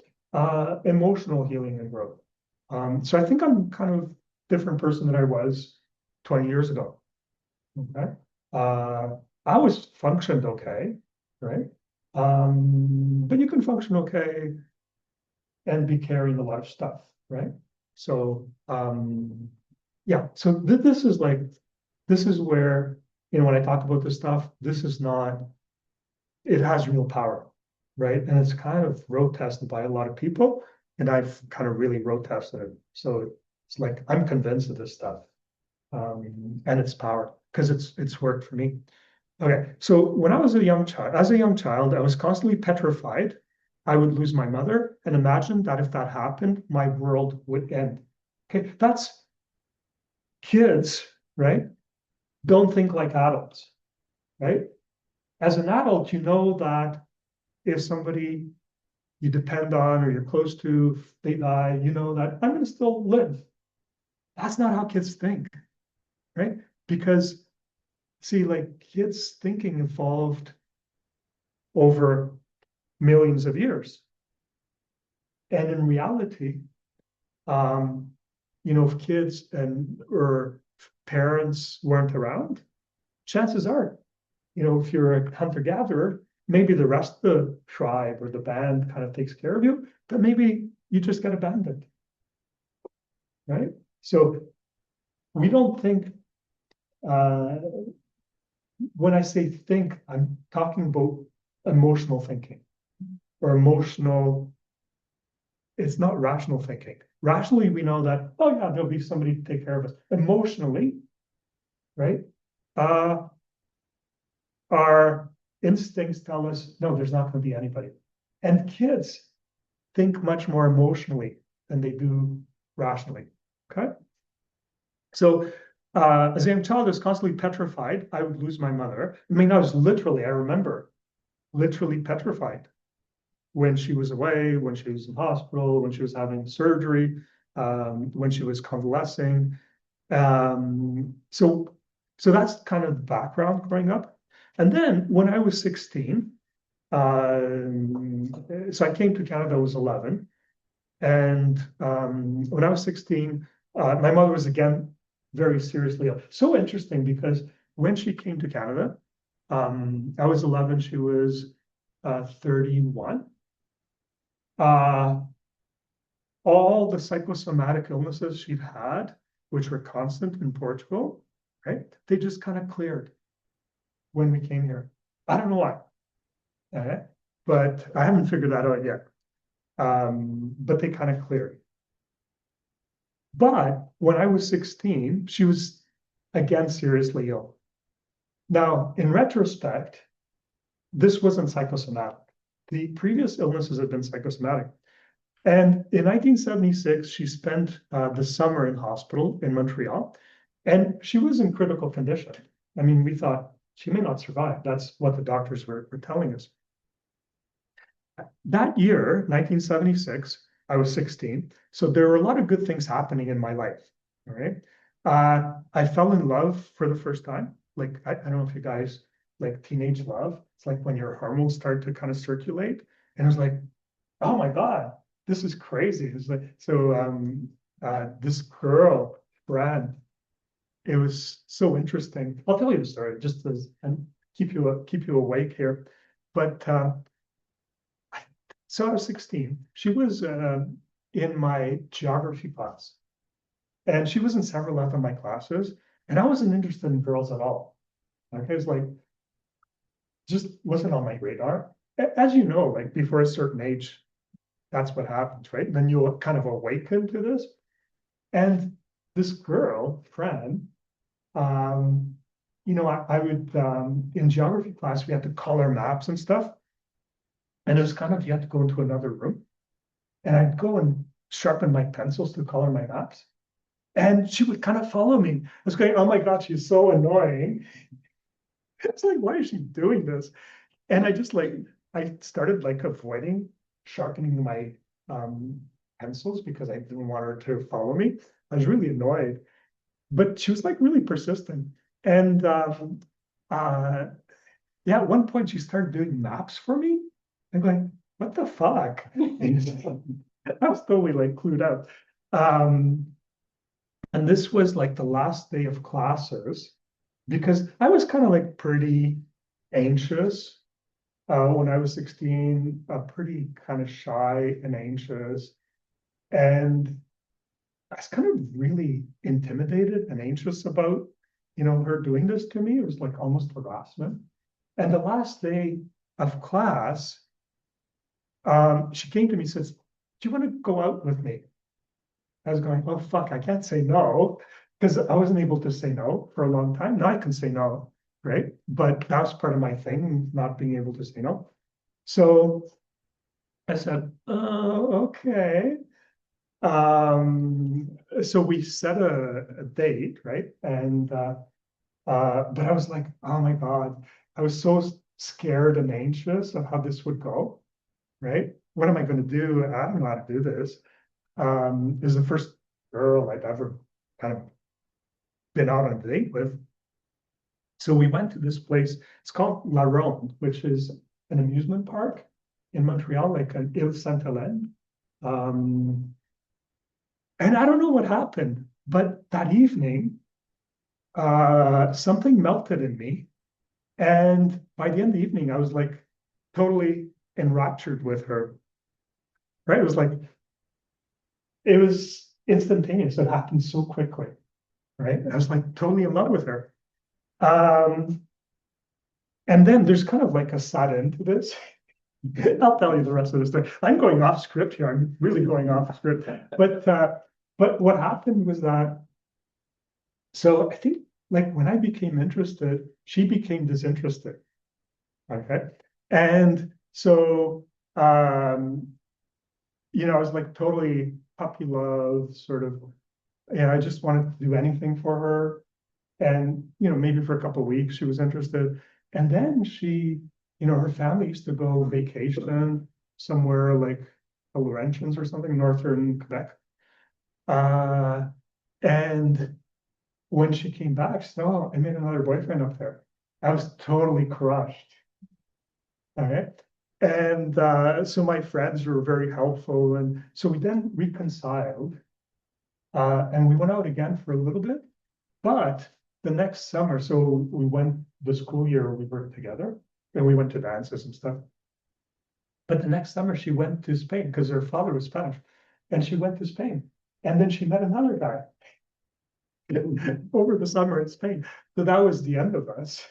Emotional healing and growth. So I think I'm kind of different person than I was 20 years ago. Okay. I always functioned okay, right? But you can function okay and be carrying a lot of stuff, right? So yeah, so this is like, this is where, you know, when I talk about this stuff, this is not, it has real power, right? And it's kind of road tested by a lot of people, and I've kind of really road tested it. So it's like, I'm convinced of this stuff. And its power, because it's worked for me. Okay, so when I was a young child, I was constantly petrified I would lose my mother and imagine that if that happened, my world would end. Okay, that's kids, right? Don't think like adults, right? As an adult, you know that if somebody you depend on or you're close to, they die, you know that I'm going to still live. That's not how kids think, right? Because see, like kids thinking evolved over millions of years. And in reality, you know, if kids and or parents weren't around, chances are, you know, if you're a hunter-gatherer, maybe the rest of the tribe or the band kind of takes care of you, but maybe you just get abandoned, right? So we don't think, when I say think, I'm talking about emotional thinking or emotional, it's not rational thinking. Rationally, we know that, oh yeah, there'll be somebody to take care of us. Emotionally, right? our instincts tell us, no, there's not going to be anybody. And kids think much more emotionally than they do rationally. Okay. So as a young child, I was constantly petrified I would lose my mother. I mean, I remember literally petrified when she was away, when she was in hospital, when she was having surgery, when she was convalescing. So that's kind of the background growing up. And then when I was 16, so I came to Canada, I was 11. And when I was 16, my mother was again very seriously ill. So interesting because when she came to Canada, I was 11, she was 31. All the psychosomatic illnesses she'd had, which were constant in Portugal, right? They just kind of cleared when we came here. I don't know why, but I haven't figured that out yet. But they kind of cleared. But when I was 16, she was again seriously ill. Now, in retrospect, this wasn't psychosomatic. The previous illnesses had been psychosomatic. And in 1976, she spent the summer in hospital in Montreal, and she was in critical condition. I mean, we thought she may not survive. That's what the doctors were telling us. That year, 1976, I was 16. So there were a lot of good things happening in my life. All right. I fell in love for the first time. Like, I don't know if you guys like teenage love. It's like when your hormones start to kind of circulate. And it was like, oh my God, this is crazy. It's like, so this girl, Brad, it was so interesting. I'll tell you the story just as and keep you awake here. But so I was 16. She was in my geography class, and she was in several other of my classes, and I wasn't interested in girls at all. Like, I was like, just wasn't on my radar. As you know, like before a certain age, that's what happens, right? And then you'll kind of awaken to this. And this girl, Fran, I would, in geography class, we had to color maps and stuff. And it was kind of, you had to go into another room. And I'd go and sharpen my pencils to color my maps. And she would kind of follow me. I was going, oh my God, she's so annoying. It's like, why is she doing this? And I started like avoiding sharpening my pencils because I didn't want her to follow me. I was really annoyed, but she was like really persistent. And at one point she started doing maps for me. I'm going, what the fuck? I was totally like clued out. And this was like the last day of classes because I was kind of like pretty anxious when I was 16, pretty kind of shy and anxious. And I was kind of really intimidated and anxious about, her doing this to me. It was like almost harassment. And the last day of class, she came to me and says, do you want to go out with me? I was going, oh, fuck, I can't say no, because I wasn't able to say no for a long time. Now I can say no, right? But that was part of my thing, not being able to say no. So I said, oh, okay. So we set a date, right? And but I was like, oh my God, I was so scared and anxious of how this would go, right? What am I going to do? I don't know how to do this. It was the first girl I'd ever kind of been out on a date with. So we went to this place. It's called La Ronde, which is an amusement park in Montreal, like an Ile Sainte-Hélène. And I don't know what happened, but that evening, something melted in me. And by the end of the evening, I was like totally enraptured with her. Right? It was instantaneous. It happened so quickly. Right? I was like totally in love with her. And then there's kind of like a sad end to this. I'll tell you the rest of the story. I'm going off script here. I'm really going off script. But what happened was that, so I think like when I became interested, she became disinterested. Okay. And so, I was like totally puppy love, sort of, and I just wanted to do anything for her. And, maybe for a couple of weeks she was interested. And then her family used to go vacation somewhere like the Laurentians or something, northern Quebec. Uh, and when she came back, she said, "Oh, I made another boyfriend up there." I was totally crushed. Okay. And so my friends were very helpful. And so we then reconciled and we went out again for a little bit. But the next summer, so we went the school year, we were together and we went to dances and stuff. But the next summer, she went to Spain because her father was Spanish and she went to Spain. And then she met another guy over the summer in Spain. So that was the end of us.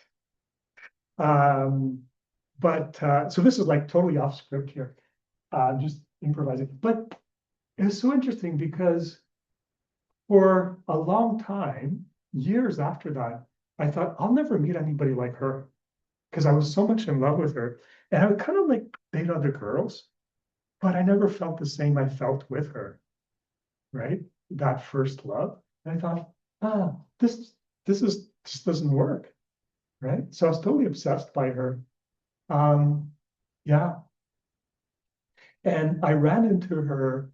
So this is like totally off script here, just improvising. But it was so interesting because for a long time, years after that, I thought I'll never meet anybody like her because I was so much in love with her. And I would kind of like date other girls, but I never felt the same I felt with her, right? That first love. And I thought, this just doesn't work, right? So I was totally obsessed by her. Yeah. And I ran into her.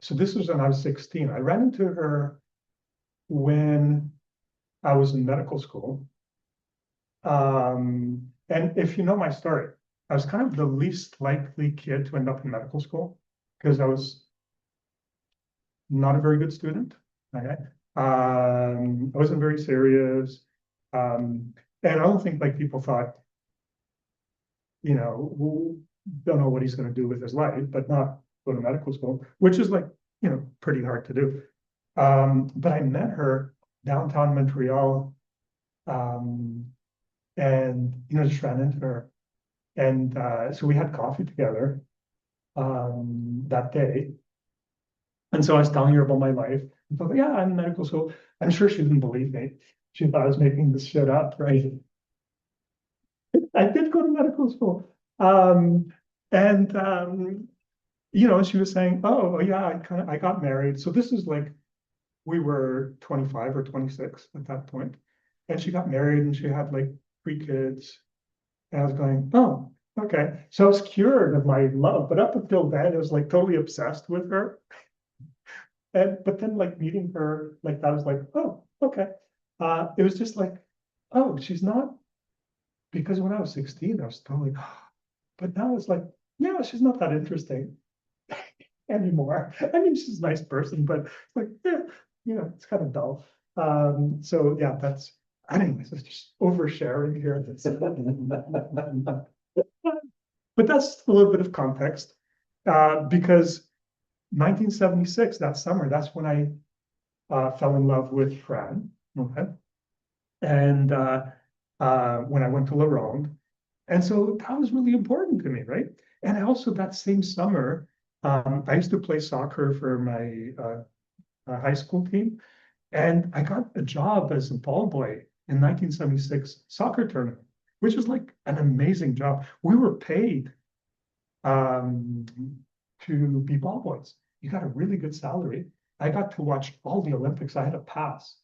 So this was when I was 16. I ran into her when I was in medical school. And if you know my story, I was kind of the least likely kid to end up in medical school because I was not a very good student. Okay. I wasn't very serious. And I don't think like people thought, don't know what he's going to do with his life, but not go to medical school, which is like, pretty hard to do. But I met her downtown Montreal, and just ran into her. And so we had coffee together that day. And so I was telling her about my life. I thought, yeah, I'm in medical school. I'm sure she didn't believe me. She thought I was making this shit up, right? I did go to medical school. And she was saying, "Oh, yeah, I got married." So this is like we were 25 or 26 at that point. And she got married and she had like 3 kids. And I was going, "Oh, okay." So I was cured of my love, but up until then, I was like totally obsessed with her. But then like meeting her, like that was like, "Oh, okay." It was just like, "Oh, she's not," because when I was 16, I was totally, but now it's like, yeah, she's not that interesting anymore. I mean, she's a nice person, but it's like, yeah, it's kind of dull. So yeah, anyways, it's just oversharing here. But that's a little bit of context, because 1976, that summer, that's when I fell in love with Fran. Okay. And when I went to La Ronde. And so that was really important to me, right? And also that same summer, I used to play soccer for my high school team, and I got a job as a ball boy in 1976 soccer tournament, which is like an amazing job. We were paid um, to be ball boys. You got a really good salary. I got to watch all the Olympics. I had a pass.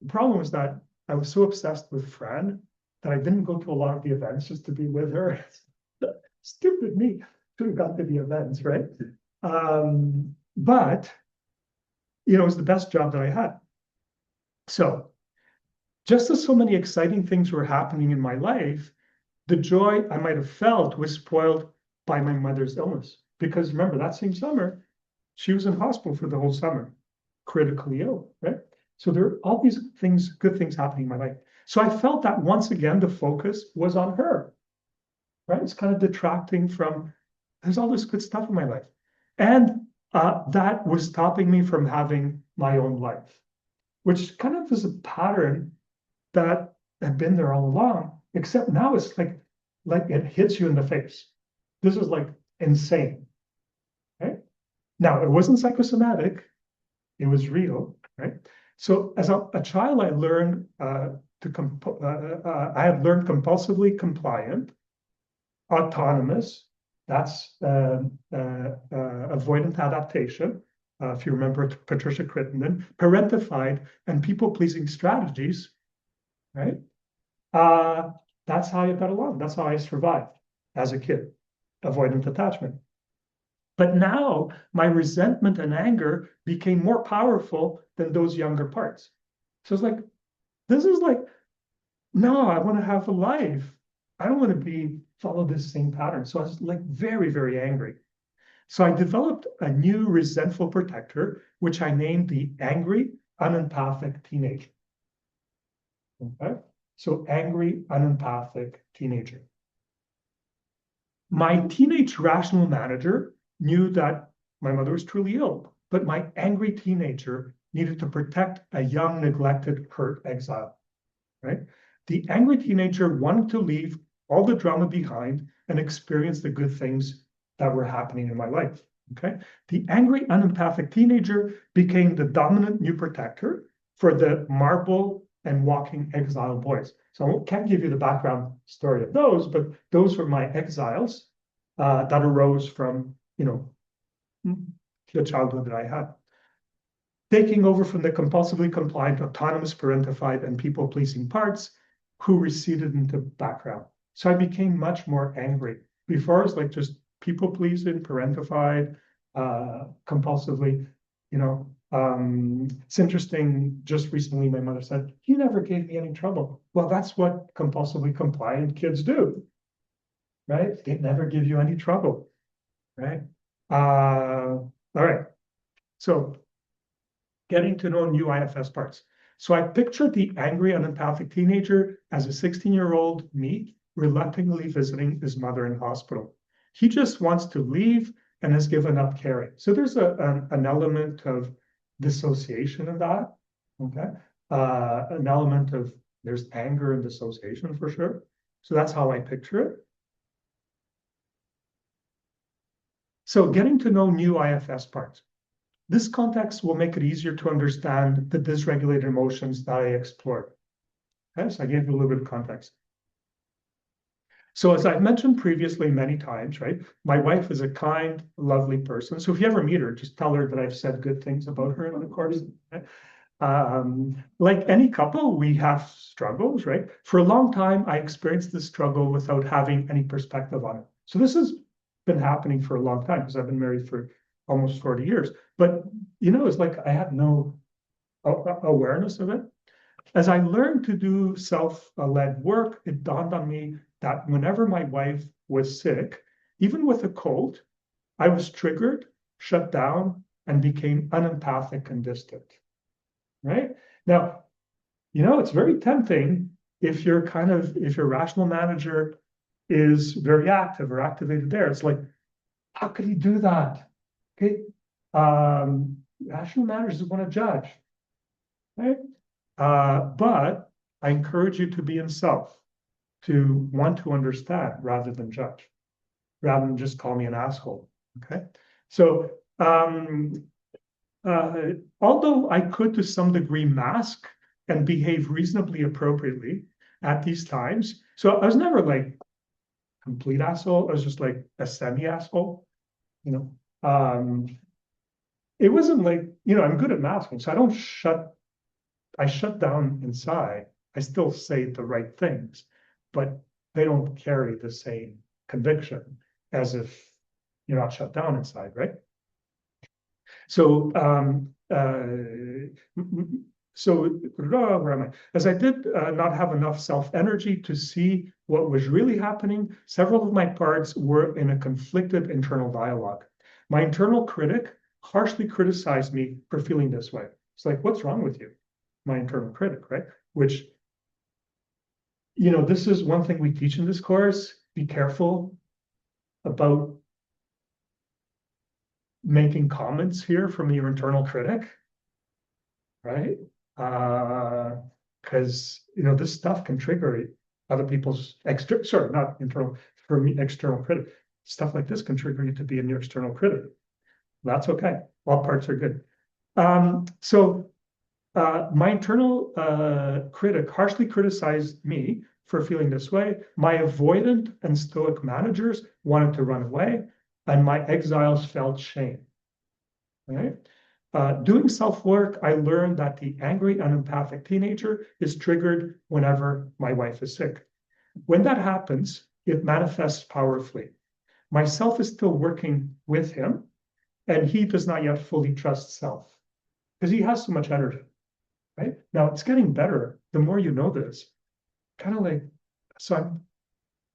The problem was that I was so obsessed with Fran that I didn't go to a lot of the events just to be with her. Stupid me. Should have gone to the events, right? But it was the best job that I had. So just as so many exciting things were happening in my life, the joy I might have felt was spoiled by my mother's illness. Because remember, that same summer, she was in hospital for the whole summer, critically ill, right? So there are all these things, good things happening in my life. So I felt that once again, the focus was on her, right? It's kind of detracting from, there's all this good stuff in my life. And that was stopping me from having my own life, which kind of is a pattern that had been there all along, except now it's like it hits you in the face. This is like insane, right? Now, it wasn't psychosomatic, it was real, right? So as a child, I learned I had learned compulsively compliant, autonomous, that's avoidant adaptation. If you remember Patricia Crittenden, parentified, and people-pleasing strategies, right? That's how I got along. That's how I survived as a kid, avoidant attachment. But now my resentment and anger became more powerful than those younger parts. So it's like, this is like, no, I want to have a life. I don't want to follow this same pattern. So I was like very, very angry. So I developed a new resentful protector, which I named the angry, unempathic teenager. Okay, so angry, unempathic teenager. My teenage rational manager knew that my mother was truly ill, but my angry teenager needed to protect a young, neglected, hurt exile, right? The angry teenager wanted to leave all the drama behind and experience the good things that were happening in my life, okay? The angry, unempathic teenager became the dominant new protector for the marble and walking exile boys. So I can't give you the background story of those, but those were my exiles that arose from, the childhood that I had. Taking over from the compulsively compliant, autonomous, parentified, and people-pleasing parts who receded into background. So I became much more angry. Before, I was like just people-pleasing, parentified, compulsively, it's interesting, just recently my mother said, "You never gave me any trouble." Well, that's what compulsively compliant kids do, right? They never give you any trouble, right? All right, so getting to know new IFS parts. So I pictured the angry, unempathic teenager as a 16-year-old me reluctantly visiting his mother in hospital. He just wants to leave and has given up caring. So there's an element of dissociation in that, okay? An element of, there's anger and dissociation for sure. So that's how I picture it. So getting to know new IFS parts. This context will make it easier to understand the dysregulated emotions that I explored. Okay, so I gave you a little bit of context. So as I've mentioned previously many times, right, my wife is a kind, lovely person. So if you ever meet her, just tell her that I've said good things about her in the course. Okay? Like any couple, we have struggles, right? For a long time, I experienced this struggle without having any perspective on it. So this has been happening for a long time because I've been married for almost 40 years. But, it's like I had no awareness of it. As I learned to do self-led work, it dawned on me that whenever my wife was sick, even with a cold, I was triggered, shut down, and became unempathic and distant, right? Now, it's very tempting if your rational manager is very active or activated there. It's like, how could he do that? Okay, rational managers want to judge, right? But I encourage you to be in self, to want to understand rather than judge, rather than just call me an asshole. Okay, so although I could to some degree mask and behave reasonably appropriately at these times, so I was never like complete asshole. I was just like a semi-asshole, it wasn't like, I'm good at masking, so I shut down inside. I still say the right things, but they don't carry the same conviction as if you're not shut down inside, right? So, where am I? As I did not have enough self-energy to see what was really happening, several of my parts were in a conflicted internal dialogue. My internal critic harshly criticized me for feeling this way. It's like, what's wrong with you? My internal critic, right? Which, this is one thing we teach in this course. Be careful about making comments here from your internal critic, right? Because this stuff can trigger other people's external critic. Stuff like this can trigger you to be in your external critic. That's okay. All parts are good. So my internal critic harshly criticized me for feeling this way. My avoidant and stoic managers wanted to run away, and my exiles felt shame. Right? Doing self-work, I learned that the angry and empathic teenager is triggered whenever my wife is sick. When that happens, it manifests powerfully. Myself is still working with him, and he does not yet fully trust self because he has so much energy. Right? Now it's getting better the more you know this. Kind of like, so I'm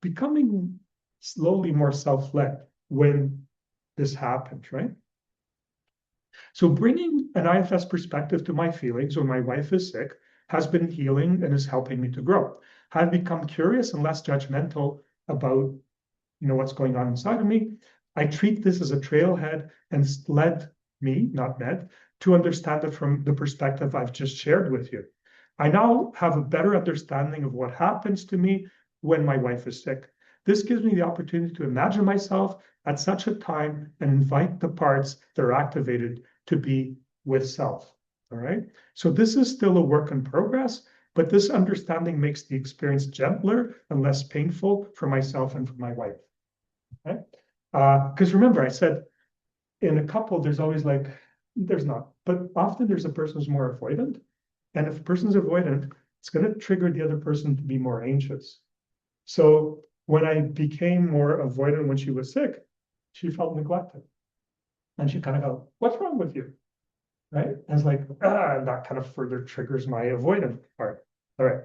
becoming slowly more self-led when this happens, right? So bringing an IFS perspective to my feelings when my wife is sick has been healing and is helping me to grow. I've become curious and less judgmental about, what's going on inside of me. I treat this as a trailhead and led me, not Ned, to understand it from the perspective I've just shared with you. I now have a better understanding of what happens to me when my wife is sick. This gives me the opportunity to imagine myself at such a time and invite the parts that are activated to be with self. All right. So this is still a work in progress, but this understanding makes the experience gentler and less painful for myself and for my wife. Okay. Because remember, I said in a couple, there's always there's not, but often there's a person who's more avoidant. And if a person's avoidant, it's going to trigger the other person to be more anxious. So when I became more avoidant when she was sick, she felt neglected. And she kind of go, what's wrong with you? Right? And it's like, that kind of further triggers my avoidant part. All right.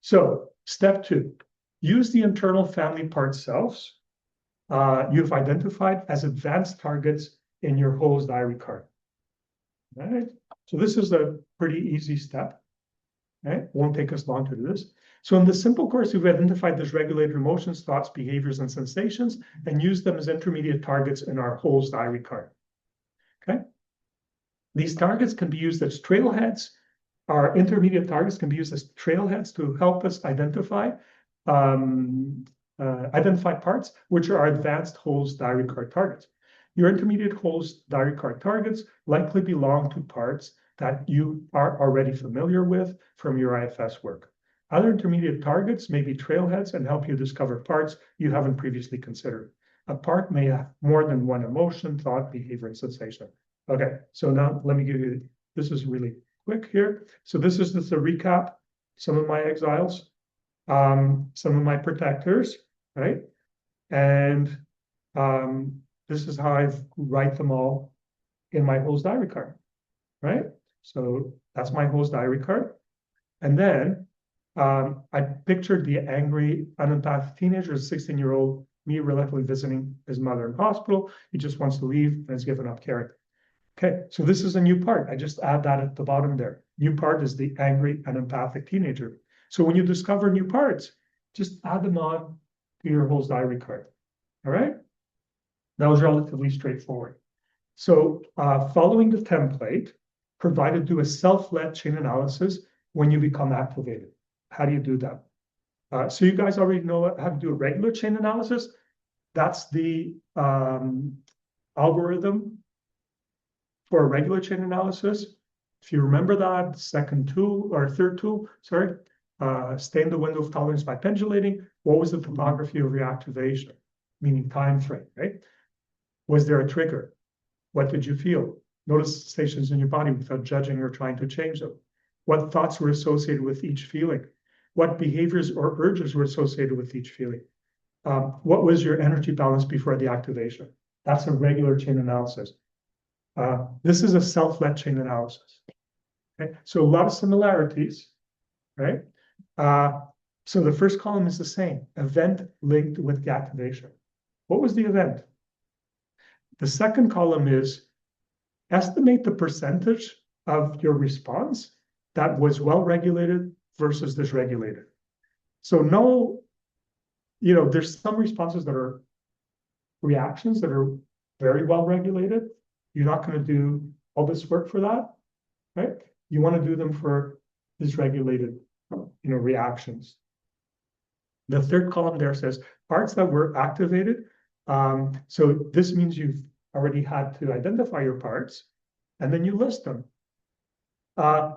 So step 2, use the internal family part selves you've identified as advanced targets in your Hole's diary card. All right. So this is a pretty easy step. Right? Won't take us long to do this. So in the simple course, we've identified those regulated emotions, thoughts, behaviors, and sensations, and used them as intermediate targets in our Hole's diary card. Okay. These targets can be used as trailheads. Our intermediate targets can be used as trailheads to help us identify parts, which are advanced Hole's diary card targets. Your intermediate Hole's diary card targets likely belong to parts that you are already familiar with from your IFS work. Other intermediate targets may be trailheads and help you discover parts you haven't previously considered. A part may have more than one emotion, thought, behavior, and sensation. Okay, so now let me give you, this is really quick here. So this is just a recap, some of my exiles, some of my protectors, right? And this is how I write them all in my Hole's diary card, right? So that's my Hole's diary card. And then I pictured the angry, unempathic teenager, a 16-year-old me reluctantly visiting his mother in hospital. He just wants to leave and has given up caring. Okay, so this is a new part. I just add that at the bottom there. New part is the angry and empathic teenager. So when you discover new parts, just add them on to your Hole's diary card. All right? That was relatively straightforward. So following the template, provided do a self-led chain analysis when you become activated. How do you do that? So you guys already know how to do a regular chain analysis. That's the algorithm for a regular chain analysis. If you remember that, third tool, stay in the window of tolerance by pendulating. What was the topography of reactivation? Meaning time frame, right? Was there a trigger? What did you feel? Notice sensations in your body without judging or trying to change them. What thoughts were associated with each feeling? What behaviors or urges were associated with each feeling? What was your energy balance before the activation? That's a regular chain analysis. This is a self-led chain analysis. Okay, so a lot of similarities, right? So the first column is the same, event linked with the activation. What was the event? The second column is estimate the percentage of your response that was well-regulated versus dysregulated. So there's some responses that are reactions that are very well-regulated. You're not going to do all this work for that, right? You want to do them for dysregulated, reactions. The third column there says parts that were activated. So this means you've already had to identify your parts, and then you list them.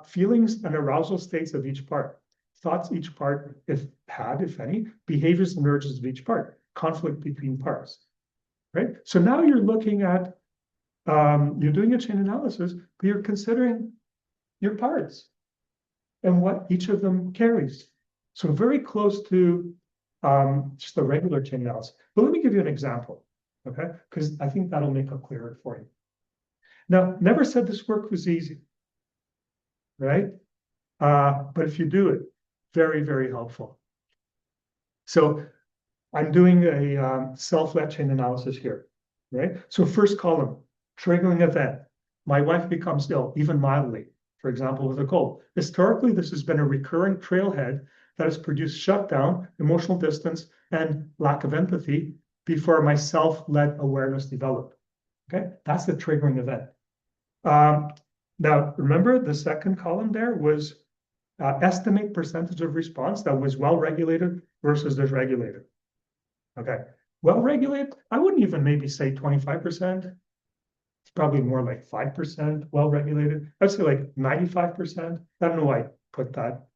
Feelings and arousal states of each part. Thoughts each part, if any, behaviors and urges of each part, conflict between parts, right? So now you're looking at, you're doing a chain analysis, but you're considering your parts and what each of them carries. So very close to just the regular chain analysis. But let me give you an example, okay? Because I think that'll make it clearer for you. Now, never said this work was easy, right? But if you do it, very, very helpful. So I'm doing a self-led chain analysis here, right? So first column, triggering event. My wife becomes ill, even mildly, for example, with a cold. Historically, this has been a recurring trailhead that has produced shutdown, emotional distance, and lack of empathy before my self-led awareness developed. Okay, that's the triggering event. Now, remember the second column there was estimate percentage of response that was well-regulated versus dysregulated. Okay, well-regulated, I wouldn't even maybe say 25%. It's probably more like 5% well-regulated. I'd say like 95%. I don't know why I put that.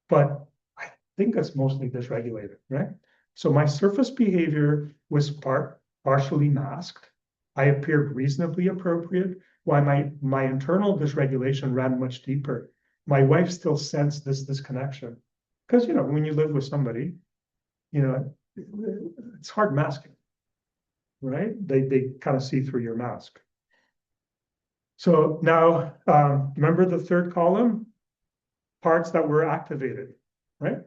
But I think it's mostly dysregulated, right? So my surface behavior was partially masked. I appeared reasonably appropriate, while my internal dysregulation ran much deeper. My wife still sensed this disconnection. Because, you know, when you live with somebody, you know, it's hard masking, right? They kind of see through your mask. So now, remember the third column? Parts that were activated, right?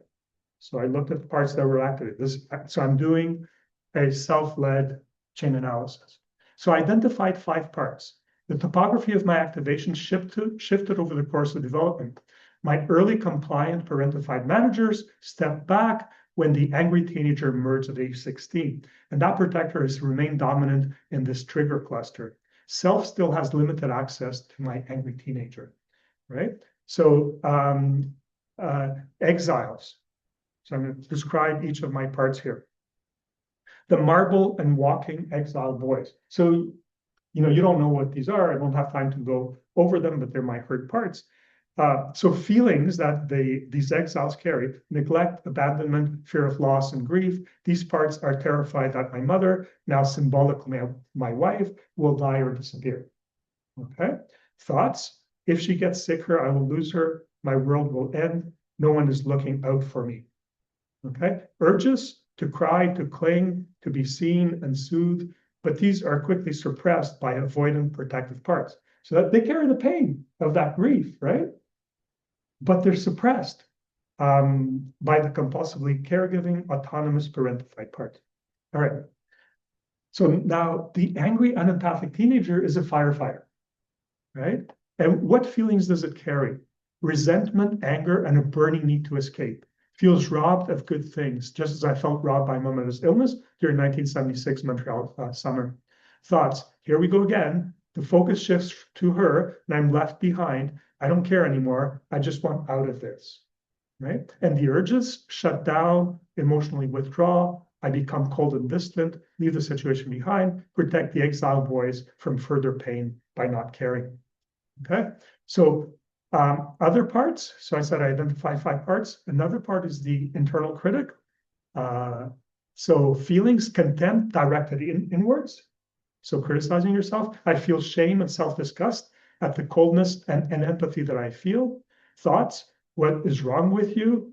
So I looked at the parts that were activated. So I'm doing a self-led chain analysis. So I identified 5 parts. The topography of my activation shifted over the course of development. My early compliant parentified managers stepped back when the angry teenager emerged at age 16, and that protector has remained dominant in this trigger cluster. Self still has limited access to my angry teenager, right? So exiles. So I'm going to describe each of my parts here. The marble and walking exile boys. So, you know, you don't know what these are. I don't have time to go over them, but they're my hurt parts. So feelings that these exiles carry: neglect, abandonment, fear of loss, and grief. These parts are terrified that my mother, now symbolically my wife, will die or disappear. Okay. Thoughts: if she gets sicker, I will lose her. My world will end. No one is looking out for me. Okay. Urges: to cry, to cling, to be seen and soothed. But these are quickly suppressed by avoidant protective parts. So that they carry the pain of that grief, right? But they're suppressed by the compulsively caregiving, autonomous parentified part. All right. So now the angry, unempathic teenager is a firefighter, right? And what feelings does it carry? Resentment, anger, and a burning need to escape. Feels robbed of good things, just as I felt robbed by my mother's illness during 1976 Montreal summer. Thoughts: here we go again. The focus shifts to her, and I'm left behind. I don't care anymore. I just want out of this, right? And the urges: shut down, emotionally withdraw. I become cold and distant, leave the situation behind, protect the exile boys from further pain by not caring. Okay, so other parts. So I said I identify 5 parts. Another part is the internal critic. So feelings: contempt directed inwards. So criticizing yourself. I feel shame and self-disgust at the coldness and empathy that I feel. Thoughts: what is wrong with you?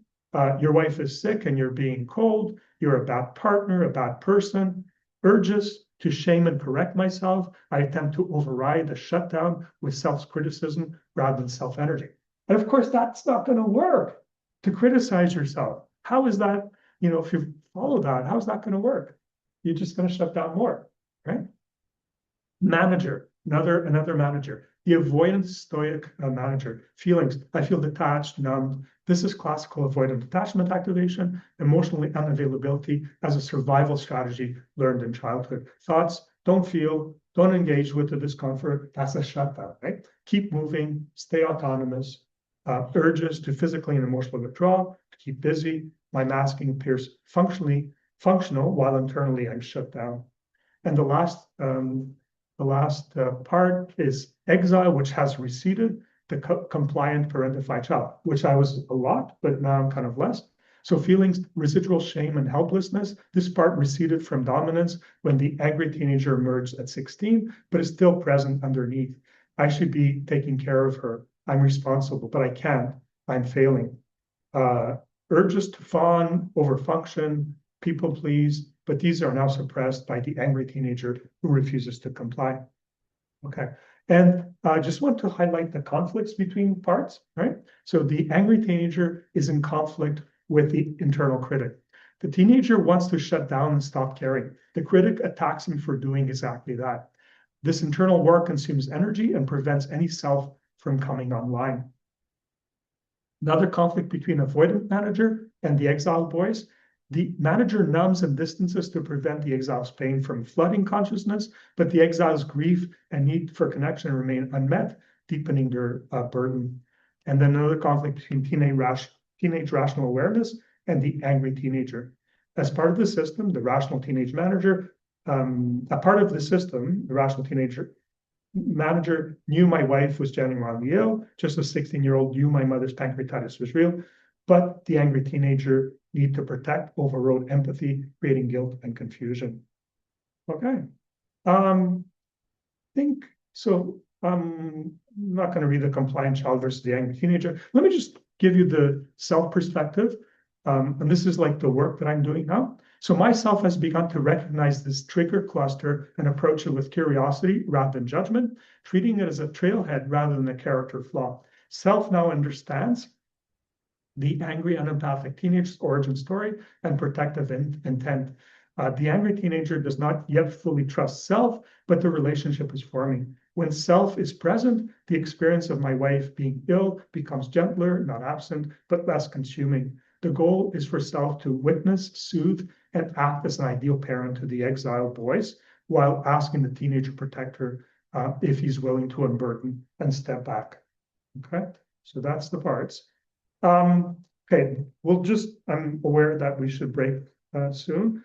Your wife is sick and you're being cold. You're a bad partner, a bad person. Urges: to shame and correct myself. I attempt to override the shutdown with self-criticism rather than self-energy. And of course, that's not going to work, to criticize yourself. How is that, you know, if you follow that, how's that going to work? You're just going to shut down more, right? Manager, another manager. The avoidant stoic manager. Feelings: I feel detached, numbed. This is classical avoidant detachment activation, emotionally unavailability as a survival strategy learned in childhood. Thoughts: don't feel, don't engage with the discomfort. That's a shutdown, right? Keep moving, stay autonomous. Urges: to physically and emotionally withdraw, to keep busy. My masking appears functional while internally I'm shut down. And the the last part is exile, which has receded, the compliant parentified child, which I was a lot, but now I'm kind of less. So feelings, residual shame and helplessness, this part receded from dominance when the angry teenager emerged at 16, but is still present underneath. I should be taking care of her. I'm responsible, but I can't. I'm failing. Urges to fawn, overfunction, people please, but these are now suppressed by the angry teenager who refuses to comply. Okay, and I just want to highlight the conflicts between parts, right? So the angry teenager is in conflict with the internal critic. The teenager wants to shut down and stop caring. The critic attacks him for doing exactly that. This internal war consumes energy and prevents any self from coming online. Another conflict between avoidant manager and the exiled boys. The manager numbs and distances to prevent the exile's pain from flooding consciousness, but the exile's grief and need for connection remain unmet, deepening their burden. And then another conflict between teenage rational awareness and the angry teenager. As part of the system, the rational teenage manager, a part of the system, the rational teenager manager knew my wife was genuinely ill, just as 16-year-old knew my mother's pancreatitis was real, but the angry teenager need to protect overrode empathy, creating guilt and confusion. Okay. Think so. I'm not going to read the compliant child versus the angry teenager. Let me just give you the self perspective. And this is like the work that I'm doing now. So myself has begun to recognize this trigger cluster and approach it with curiosity rather than judgment, treating it as a trailhead rather than a character flaw. Self now understands the angry unempathic teenager's origin story and protective intent. The angry teenager does not yet fully trust self, but the relationship is forming. When self is present, the experience of my wife being ill becomes gentler, not absent, but less consuming. The goal is for self to witness, soothe, and act as an ideal parent to the exiled boys, while asking the teenager protector if he's willing to unburden and step back. Okay, so that's the parts. Okay, I'm aware that we should break soon,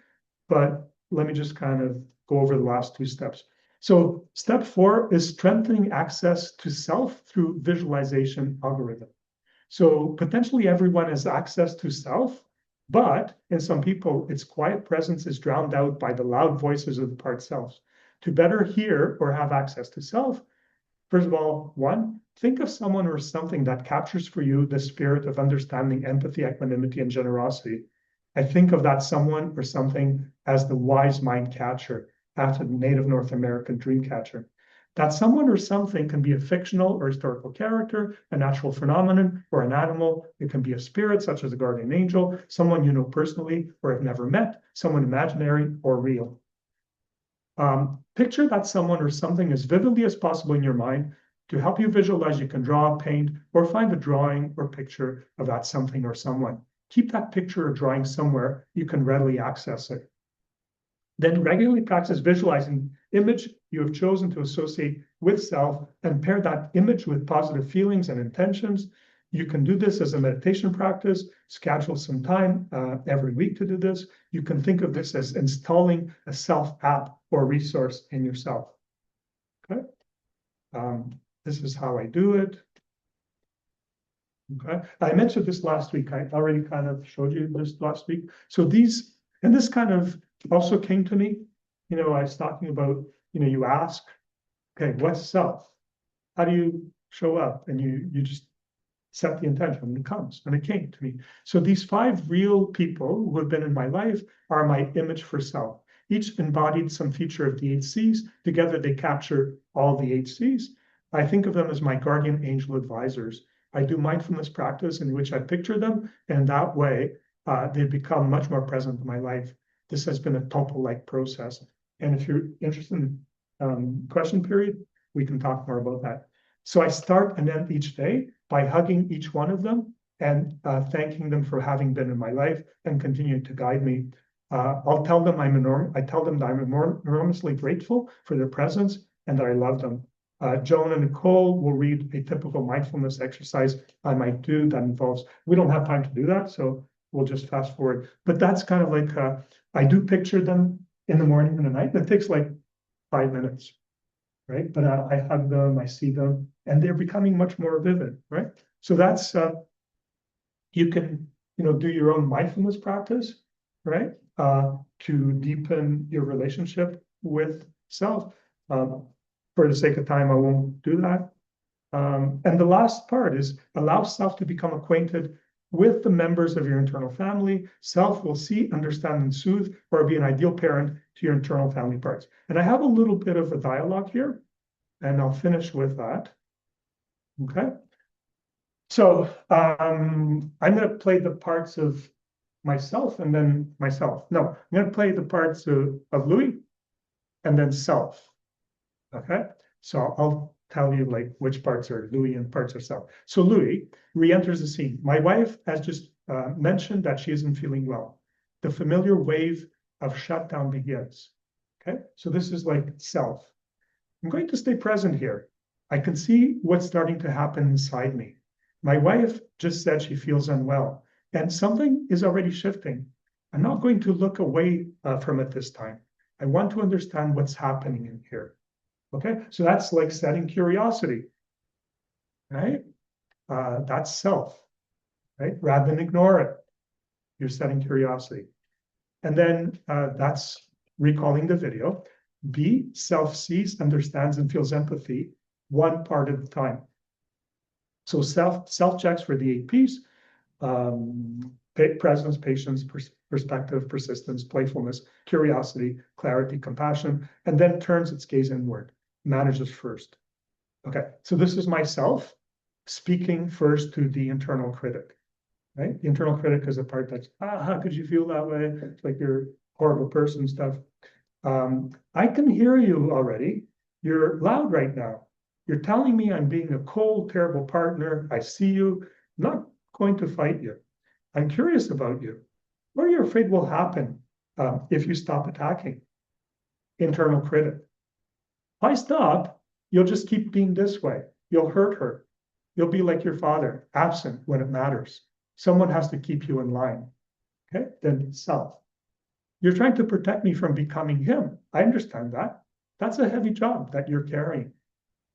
but let me just kind of go over the last two steps. So step 4 is strengthening access to self through visualization algorithm. So potentially everyone has access to self, but in some people, its quiet presence is drowned out by the loud voices of the part selves. To better hear or have access to self, first of all, 1, think of someone or something that captures for you the spirit of understanding, empathy, equanimity, and generosity. I think of that someone or something as the wise mind catcher, after the native North American dream catcher. That someone or something can be a fictional or historical character, a natural phenomenon, or an animal. It can be a spirit, such as a guardian angel, someone you know personally or have never met, someone imaginary or real. Picture that someone or something as vividly as possible in your mind. To help you visualize, you can draw, paint, or find a drawing or picture of that something or someone. Keep that picture or drawing somewhere you can readily access it. Then regularly practice visualizing image you have chosen to associate with self and pair that image with positive feelings and intentions. You can do this as a meditation practice, schedule some time every week to do this. You can think of this as installing a self app or resource in yourself. Okay. This is how I do it. Okay. I mentioned this last week. I already kind of showed you this last week. So this kind of also came to me. You know, I was talking about, you ask, okay, what's self? How do you show up? And you just set the intention and it comes, and it came to me. So these 5 real people who have been in my life are my image for self. Each embodied some feature of the 8 C's. Together, they capture all the 8 C's. I think of them as my guardian angel advisors. I do mindfulness practice in which I picture them, and that way they become much more present in my life. This has been a Topol-like process. And if you're interested in question period, we can talk more about that. So I start and end each day by hugging each one of them and thanking them for having been in my life and continuing to guide me. I'll tell them I tell them that I'm enormously grateful for their presence and that I love them. Joan and Nicole will read a typical mindfulness exercise I might do that involves, we don't have time to do that, so we'll just fast forward. But that's kind of like, I do picture them in the morning and the night. That takes like 5 minutes. right? But I hug them, I see them, and they're becoming much more vivid, right? So that's, you can, do your own mindfulness practice, right? To deepen your relationship with self. For the sake of time, I won't do that. And the last part is allow self to become acquainted with the members of your internal family. Self will see, understand, and soothe, or be an ideal parent to your internal family parts. And I have a little bit of a dialogue here, and I'll finish with that. Okay. So I'm going to play the parts of myself and then myself. No, I'm going to play the parts of Louis and then self. Okay. So I'll tell you like which parts are Louis and parts are self. So Louis re-enters the scene. My wife has just mentioned that she isn't feeling well. The familiar wave of shutdown begins. Okay. So this is like self. I'm going to stay present here. I can see what's starting to happen inside me. My wife just said she feels unwell, and something is already shifting. I'm not going to look away from it this time. I want to understand what's happening in here. Okay, so that's like setting curiosity, right? That's self, right? Rather than ignore it, you're setting curiosity. And then that's recalling the video. B, self sees, understands, and feels empathy, one part at a time. So self checks for the 8 Ps, presence, patience, perspective, persistence, playfulness, curiosity, clarity, compassion, and then turns its gaze inward, manages first. Okay, so this is myself speaking first to the internal critic, right? The internal critic is the part that's, how could you feel that way? It's like you're a horrible person stuff. I can hear you already. You're loud right now. You're telling me I'm being a cold, terrible partner. I see you. I'm not going to fight you. I'm curious about you. What are you afraid will happen if you stop attacking? Internal critic. If I stop, you'll just keep being this way. You'll hurt her. You'll be like your father, absent when it matters. Someone has to keep you in line. Okay, then self. You're trying to protect me from becoming him. I understand that. That's a heavy job that you're carrying.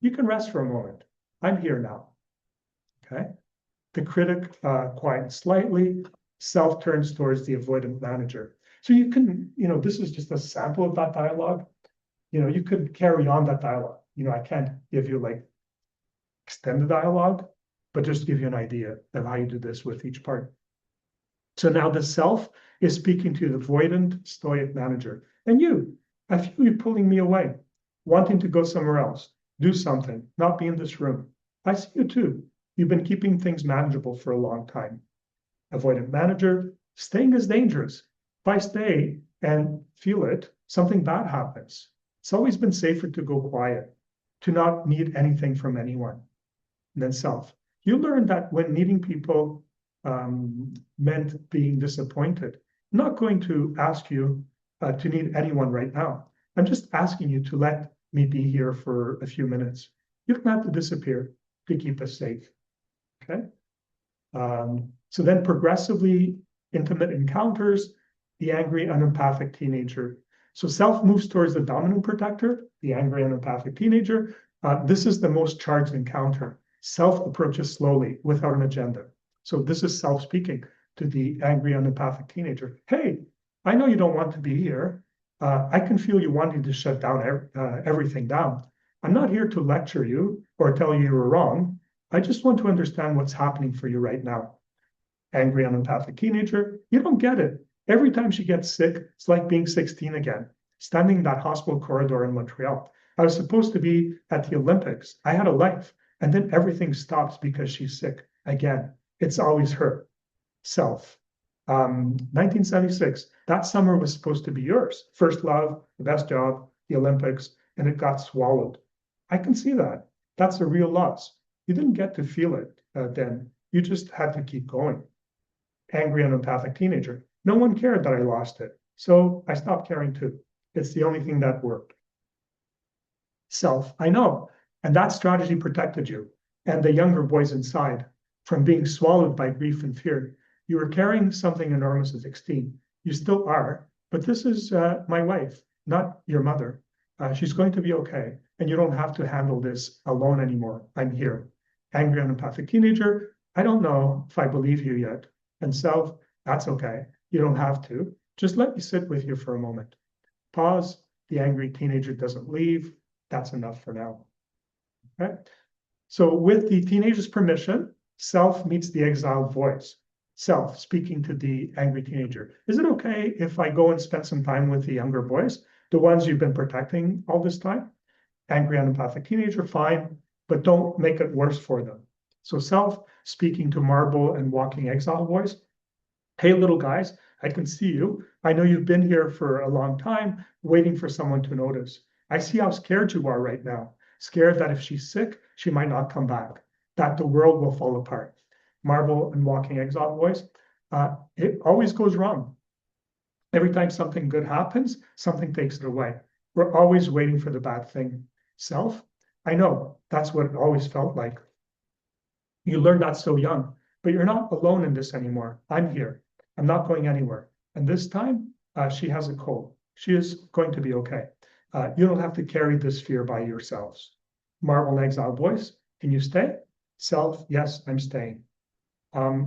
You can rest for a moment. I'm here now. Okay. The critic quiets slightly. Self turns towards the avoidant manager. So you can, this is just a sample of that dialogue. You could carry on that dialogue. I can't give you like extend the dialogue, but just give you an idea of how you do this with each part. So now the self is speaking to the avoidant stoic manager. And I feel you pulling me away, wanting to go somewhere else, do something, not be in this room. I see you too. You've been keeping things manageable for a long time. Avoidant manager, staying is dangerous. If I stay and feel it, something bad happens. It's always been safer to go quiet, to not need anything from anyone. And then self. You learn that when needing people meant being disappointed. I'm not going to ask you to need anyone right now. I'm just asking you to let me be here for a few minutes. You don't have to disappear to keep us safe. Okay. So then progressively intimate encounters, the angry, unempathic teenager. So self moves towards the dominant protector, the angry, unempathic teenager. This is the most charged encounter. Self approaches slowly without an agenda. So this is self speaking to the angry, unempathic teenager. Hey, I know you don't want to be here. I can feel you wanting to shut down everything down. I'm not here to lecture you or tell you you're wrong. I just want to understand what's happening for you right now. Angry, unempathic teenager, you don't get it. Every time she gets sick, it's like being 16 again, standing in that hospital corridor in Montreal. I was supposed to be at the Olympics. I had a life, and then everything stops because she's sick again. It's always her. Self. 1976, that summer was supposed to be yours. First love, the best job, the Olympics, and it got swallowed. I can see that. That's a real loss. You didn't get to feel it then. You just had to keep going. Angry, unempathic teenager. No one cared that I lost it. So I stopped caring too. It's the only thing that worked. Self, I know. And that strategy protected you and the younger boys inside from being swallowed by grief and fear. You were carrying something enormous at 16. You still are, but this is my wife, not your mother. She's going to be okay. And you don't have to handle this alone anymore. I'm here. Angry and empathic teenager, I don't know if I believe you yet. And self, that's okay. You don't have to. Just let me sit with you for a moment. Pause. The angry teenager doesn't leave. That's enough for now. Okay. So with the teenager's permission, self meets the exiled voice. Self speaking to the angry teenager. Is it okay if I go and spend some time with the younger boys, the ones you've been protecting all this time? Angry and empathic teenager, fine, but don't make it worse for them. So self speaking to Marble and walking exile voice. Hey, little guys, I can see you. I know you've been here for a long time, waiting for someone to notice. I see how scared you are right now. Scared that if she's sick, she might not come back, that the world will fall apart. Marble and walking exile voice, it always goes wrong. Every time something good happens, something takes it away. We're always waiting for the bad thing. Self, I know, that's what it always felt like. You learned that so young, but you're not alone in this anymore. I'm here. I'm not going anywhere. And this time, she has a cold. She is going to be okay. You don't have to carry this fear by yourselves. Marble and exile voice, can you stay? Self, yes, I'm staying.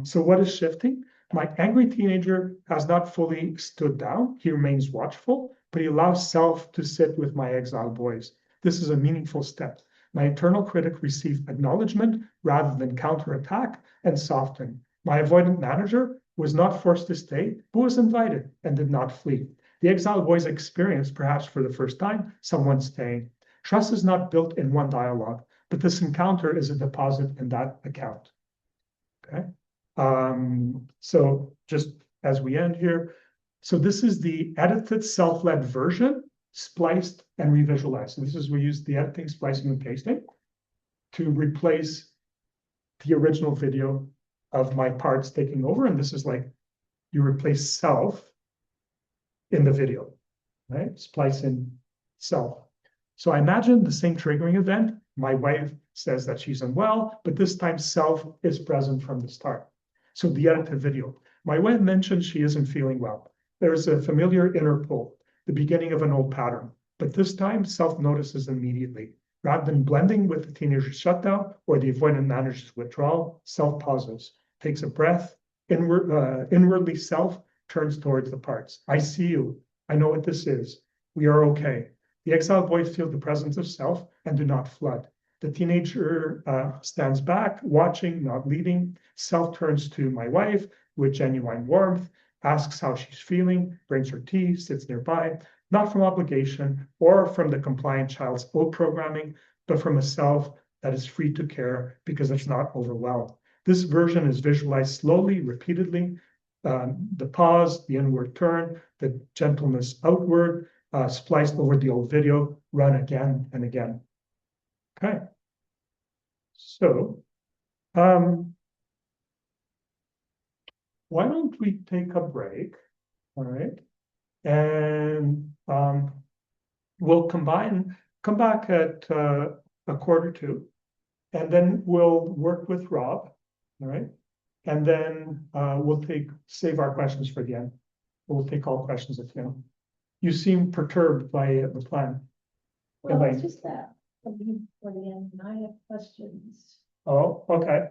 So what is shifting? My angry teenager has not fully stood down. He remains watchful, but he allows self to sit with my exiled boys. This is a meaningful step. My internal critic received acknowledgement rather than counterattack and softened. My avoidant manager was not forced to stay, but was invited and did not flee. The exiled boys experienced, perhaps for the first time, someone staying. Trust is not built in one dialogue, but this encounter is a deposit in that account. Okay. So just as we end here, so this is the edited self-led version, spliced and revisualized. So this is, we use the editing, splicing, and pasting to replace the original video of my parts taking over. And this is like, you replace self in the video, right? Splice in self. So I imagine the same triggering event. My wife says that she's unwell, but this time self is present from the start. So the edited video. My wife mentions she isn't feeling well. There's a familiar inner pull, the beginning of an old pattern. But this time, self notices immediately. Rather than blending with the teenager's shutdown or the avoidant manager's withdrawal, self pauses, takes a breath, inwardly self turns towards the parts. I see you. I know what this is. We are okay. The exiled boys feel the presence of self and do not flood. The teenager stands back, watching, not leading. Self turns to my wife with genuine warmth, asks how she's feeling, brings her tea, sits nearby, not from obligation or from the compliant child's old programming, but from a self that is free to care because it's not overwhelmed. This version is visualized slowly, repeatedly. The pause, the inward turn, the gentleness outward, spliced over the old video, run again and again. Okay. So, why don't we take a break? All right. And we'll come back at a 1:45, and then we'll work with Rob. All right. And then we'll save our questions for the end. We'll take all questions at the end. You seem perturbed by the plan. Well, Elaine. it's just that, for the end, and I have questions. Oh, okay.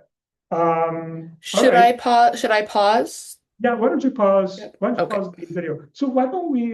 Should I pause? Should I pause? Yeah, why don't you pause? Yep. Why don't you Okay. pause the video? So why don't we